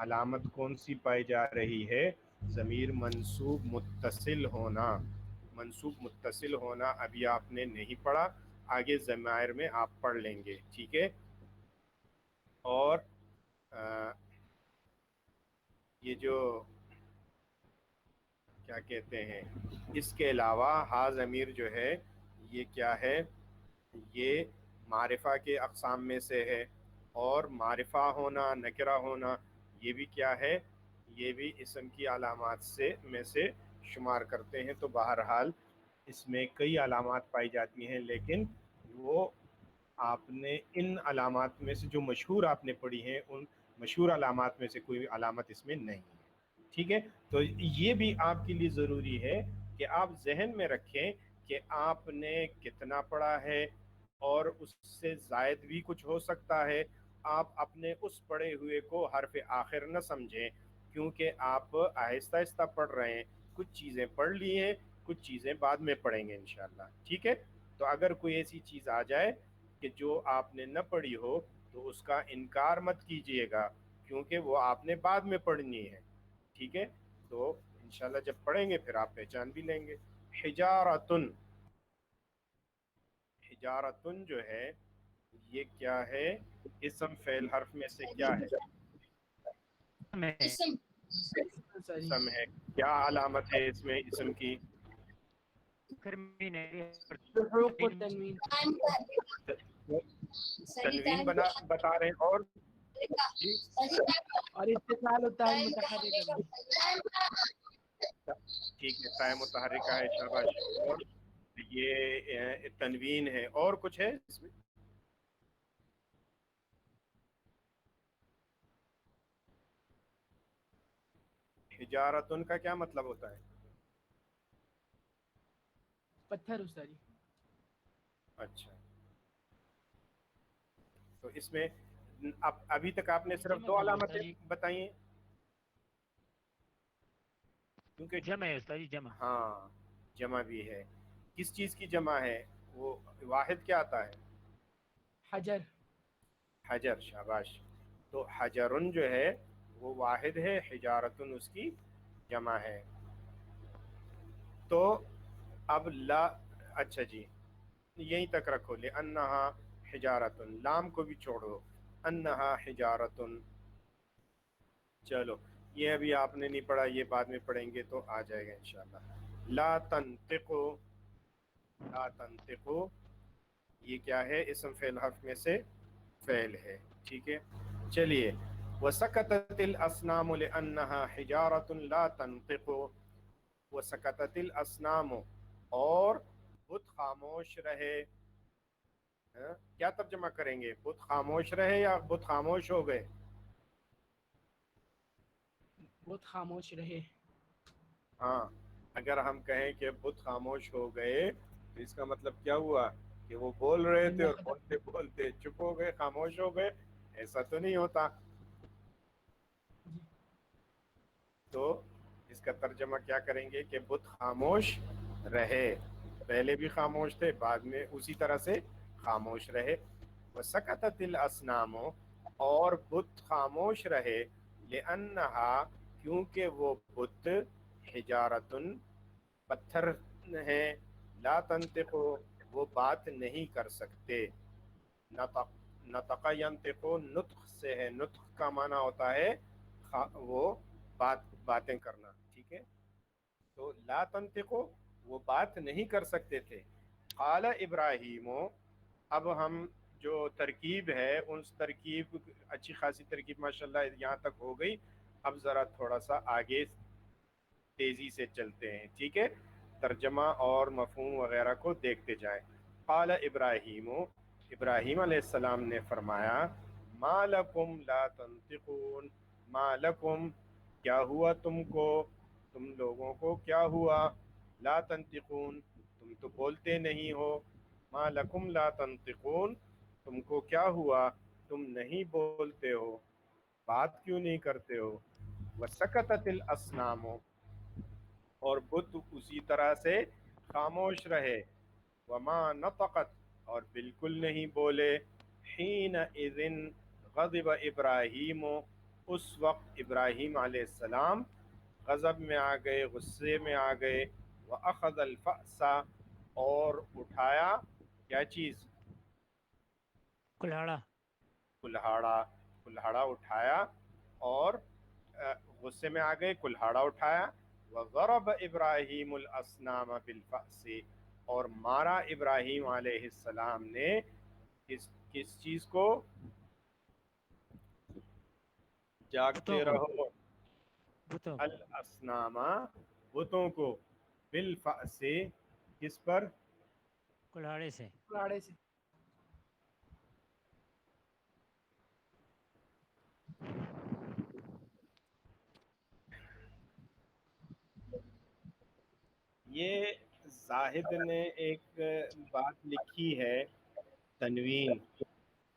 علامت کون سی پائی جا رہی ہے؟ ضمیر منصوب متصل ہونا. منصوب متصل ہونا ابھی آپ نے نہیں پڑھا، آگے ضمائر میں آپ پڑھ لیں گے. ٹھیک ہے، اور یہ جو کیا کہتے ہیں، اس کے علاوہ ہا ضمیر جو ہے یہ کیا ہے؟ یہ معرفہ کے اقسام میں سے ہے، اور معرفہ ہونا، نکرہ ہونا، یہ بھی کیا ہے؟ یہ بھی اسم کی علامات میں سے شمار کرتے ہیں. تو بہرحال اس میں کئی علامات پائی جاتی ہیں، لیکن وہ آپ نے ان علامات میں سے جو مشہور آپ نے پڑھی ہیں ان مشہور علامات میں سے کوئی علامت اس میں نہیں ہے. ٹھیک ہے، تو یہ بھی آپ کے لیے ضروری ہے کہ آپ ذہن میں رکھیں کہ آپ نے کتنا پڑھا ہے، اور اس سے زائد بھی کچھ ہو سکتا ہے. آپ اپنے اس پڑھے ہوئے کو حرف آخر نہ سمجھیں، کیونکہ آپ آہستہ آہستہ پڑھ رہے ہیں، کچھ چیزیں پڑھ لی ہیں، کچھ چیزیں بعد میں پڑھیں گے انشاءاللہ. ٹھیک ہے، تو اگر کوئی ایسی چیز آ جائے کہ جو آپ نے نہ پڑھی ہو تو اس کا انکار مت کیجئے گا، کیونکہ وہ آپ نے بعد میں پڑھنی ہے. ٹھیک ہے، تو انشاءاللہ جب پڑھیں گے پھر آپ پہچان بھی لیں گے. حجارتن، حجارتن جو ہے یہ کیا ہے؟ اسم فعل حرف میں سے کیا ہے؟ اسم ساری اسم ہے. کیا علامت ہے اس میں اسم کی؟ حروف و تنوین. قائم کر صحیح تنوین ٹائم بتا رہے ہیں، اور جی اور اتصال ہوتا ہے متحرک کا بھی. ٹھیک ہے، قائم متحرکہ ہے، شاباش. اور یہ تنوین ہے، اور کچھ ہے اس میں؟ حجارتن کا کیا مطلب ہوتا ہے؟ پتھر استاری. اچھا، تو اس میں ابھی تک آپ نے صرف جمع دو بھی ہے علامتیں استاد جی، بتائی ہیں، کیونکہ جمع ہے استاد جی، جمع. ہاں جمع بھی ہے. کس چیز کی جمع ہے؟ وہ واحد کیا آتا ہے؟ حجر. حجر، شاباش. تو حجرن جو ہے وہ واحد ہے، حجارتن اس کی جمع ہے. تو اب لا، اچھا جی یہیں تک رکھو. لأنہا حجارتن، لام کو بھی چھوڑو. انہا حجارتن، چلو یہ ابھی آپ نے نہیں پڑھا، یہ بعد میں پڑھیں گے تو آ جائے گا انشاءاللہ. لا تنطقو، لا تنطقو یہ کیا ہے؟ اسم فعل حرف میں سے فعل ہے. ٹھیک ہے، چلیے. وسکتت الاسنام لانها حجارۃ لا تنطق، وسکتت الاسنام، اور بت خاموش رہے. کیا ترجمہ کریں گے؟ بت خاموش رہے یا بت خاموش ہو گئے؟ بہت خاموش رہے. ہاں، اگر ہم کہیں کہ بت خاموش ہو گئے تو اس کا مطلب کیا ہوا؟ کہ وہ بول رہے تھے اور بولتے بولتے چپ ہو گئے، خاموش ہو گئے؟ ایسا تو نہیں ہوتا. تو اس کا ترجمہ کیا کریں گے کہ بت خاموش رہے، پہلے بھی خاموش تھے، بعد میں اسی طرح سے خاموش رہے. وسکتت الاسنام، اور بت خاموش رہے. لأنہا، کیونکہ وہ بت، حجارتن پتھر ہیں. لا تنطق، وہ بات نہیں کر سکتے. نطق ینطق نطق سے ہے، نطق کا معنی ہوتا ہے وہ باتیں کرنا. ٹھیک ہے، تو لا تنطق وہ بات نہیں کر سکتے تھے. قال ابراہیم، اب ہم جو ترکیب ہے اس ترکیب، اچھی خاصی ترکیب ماشاءاللہ یہاں تک ہو گئی. اب ذرا تھوڑا سا آگے تیزی سے چلتے ہیں. ٹھیک ہے، ترجمہ اور مفہوم وغیرہ کو دیکھتے جائیں. قال ابراہیم، ابراہیم علیہ السلام نے فرمایا ما لکم لا تنطقون، ما لکم کیا ہوا تم کو، تم لوگوں کو کیا ہوا، لا تنطقون تم تو بولتے نہیں ہو، ما لکم لا تنطقون تم کو کیا ہوا تم نہیں بولتے ہو، بات کیوں نہیں کرتے ہو، وسکتت الاسنام اور بت اسی طرح سے خاموش رہے، وما نطقت اور بالکل نہیں بولے، حین اذن غضب ابراہیم اس وقت ابراہیم علیہ السلام غضب میں آ گئے، غصے میں آ گئے، وَأَخَذَ الْفَأْسَ اور اٹھایا کیا چیز، کلہاڑا، کلہاڑا اٹھایا اور غصے میں آ گئے، کلہاڑا اٹھایا، وَضَرَبَ إِبْرَاهِيمُ الْأَصْنَامَ بِالْفَأْسِ اور مارا ابراہیم علیہ السلام نے کس چیز کو، جاگتے بتوں کو، رہو، بتوں کو، الاسنام بتوں کو، بالفأس کس پر، کلہاڑے سے. کلاڑے سے. یہ زاہد نے ایک بات لکھی ہے تنوین،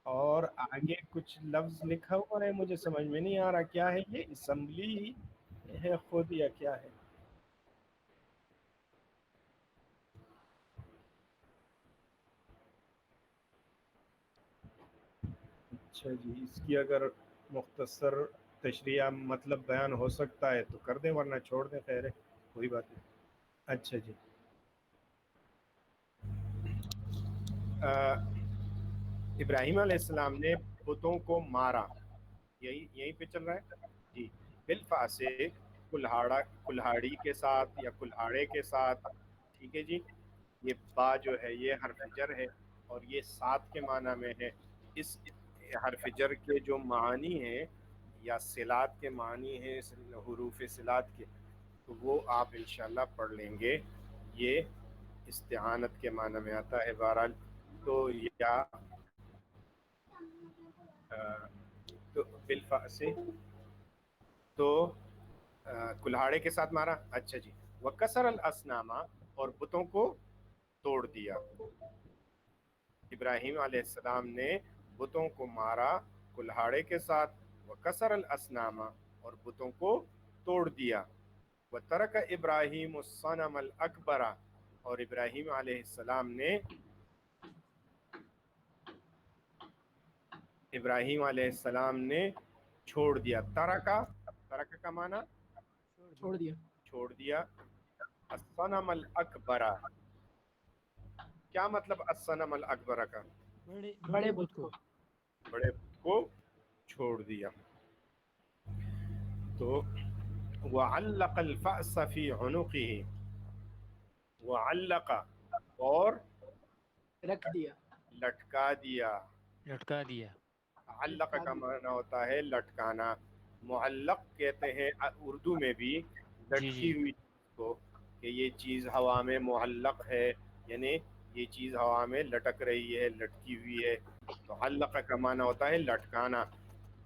اور آگے کچھ لفظ لکھا ہوا ہے مجھے سمجھ میں نہیں آ رہا کیا ہے یہ، اسمبلی ہے خود یا کیا ہے، اچھا جی اس کی اگر مختصر تشریح مطلب بیان ہو سکتا ہے تو کر دیں ورنہ چھوڑ دیں، خیر ہے کوئی بات نہیں. اچھا جی ابراہیم علیہ السلام نے بتوں کو مارا، یہیں پہ چل رہا ہے جی، بالفاس کلہاڑی کے ساتھ یا کلہاڑے کے ساتھ، ٹھیک ہے جی. یہ با جو ہے یہ حرف جر ہے اور یہ ساتھ کے معنی میں ہے. اس حرف جر کے جو معانی ہیں یا صلات کے معنی ہیں حروف صلات کے، تو وہ آپ انشاءاللہ پڑھ لیں گے. یہ استعانت کے معنی میں آتا ہے بہرحال. تو یا تو بالفاس تو کلہاڑے کے ساتھ مارا. اچھا جی وکسر الاسنام اور بتوں کو توڑ دیا. ابراہیم علیہ السلام نے بتوں کو مارا کلہاڑے کے ساتھ، وکسر الاسنام اور بتوں کو توڑ دیا. وترک ابراہیم الصنم الاکبر اور ابراہیم علیہ السلام نے چھوڑ دیا. ترک کا معنی چھوڑ دیا. الصنم الاکبر کیا مطلب الصنم الاکبر کا، بڑے بت کو. بڑے بت کو چھوڑ دیا. تو وعلق الفأس فی عنقه، وعلق اور رکھ دیا. لٹکا دیا. لٹکا دیا. علق کا معنی ہوتا ہے لٹکانا. معلق کہتے ہیں اردو میں بھی جی جی لٹکی ہوئی چیز کو، کہ یہ چیز ہوا میں معلق ہے، یعنی یہ چیز ہوا میں لٹک رہی ہے، لٹکی ہوئی ہے. تو علق کا معنی ہوتا ہے لٹکانا.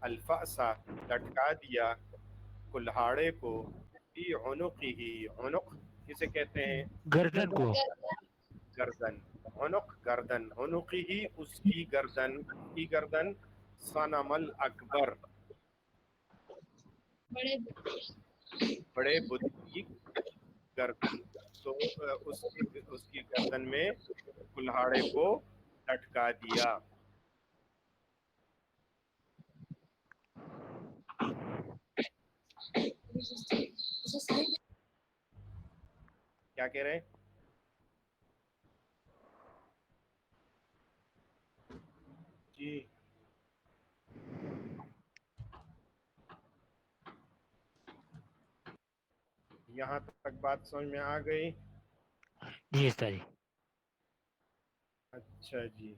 الفأس لٹکا دیا کلہاڑے کو، فی عنقہ عنق کسے کہتے ہیں، گردن کو. گردن، عنق گردن، عنقہ اس کی گردن، صنم الاکبر بڑے بت کی گردن. تو اس کی گردن میں کلہاڑے کو لٹکا دیا. کیا کہہ رہے ہیں؟ جی یہاں تک بات سمجھ میں آ گئی؟ جی استاد جی. اچھا جی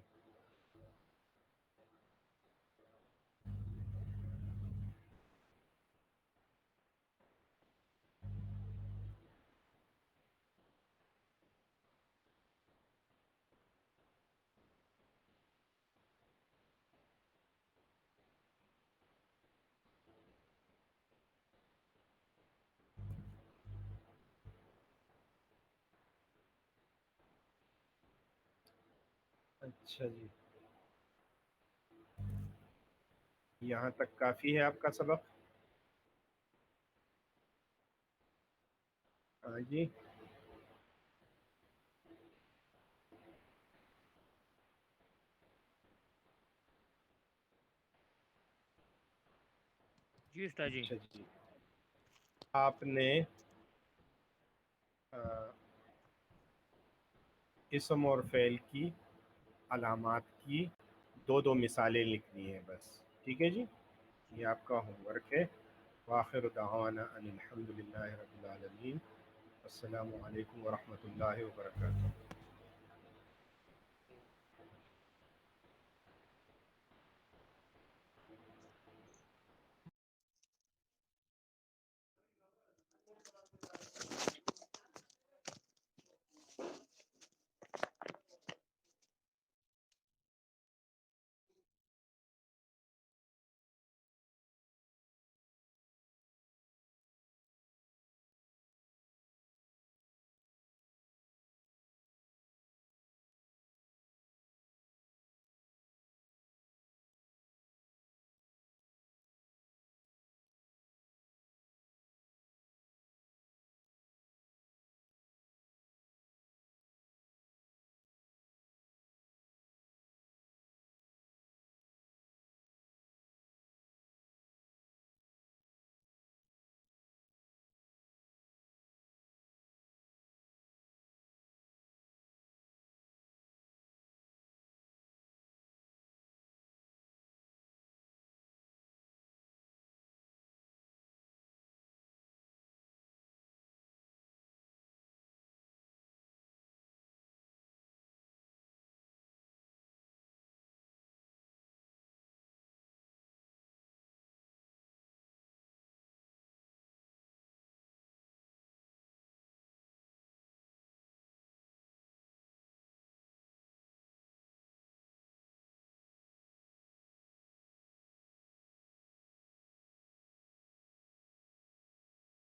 اچھا جی، یہاں تک کافی ہے آپ کا سبق؟ ہاں جی، جی استاد جی. اچھا جی، آپ نے اسم اور فعل کی علامات کی دو مثالیں لکھنی ہیں بس، ٹھیک ہے جی، یہ آپ کا ہوم ورک ہے. وآخر دعوانا ان الحمد للہ رب العالمین. السلام علیکم ورحمۃ اللہ وبرکاتہ.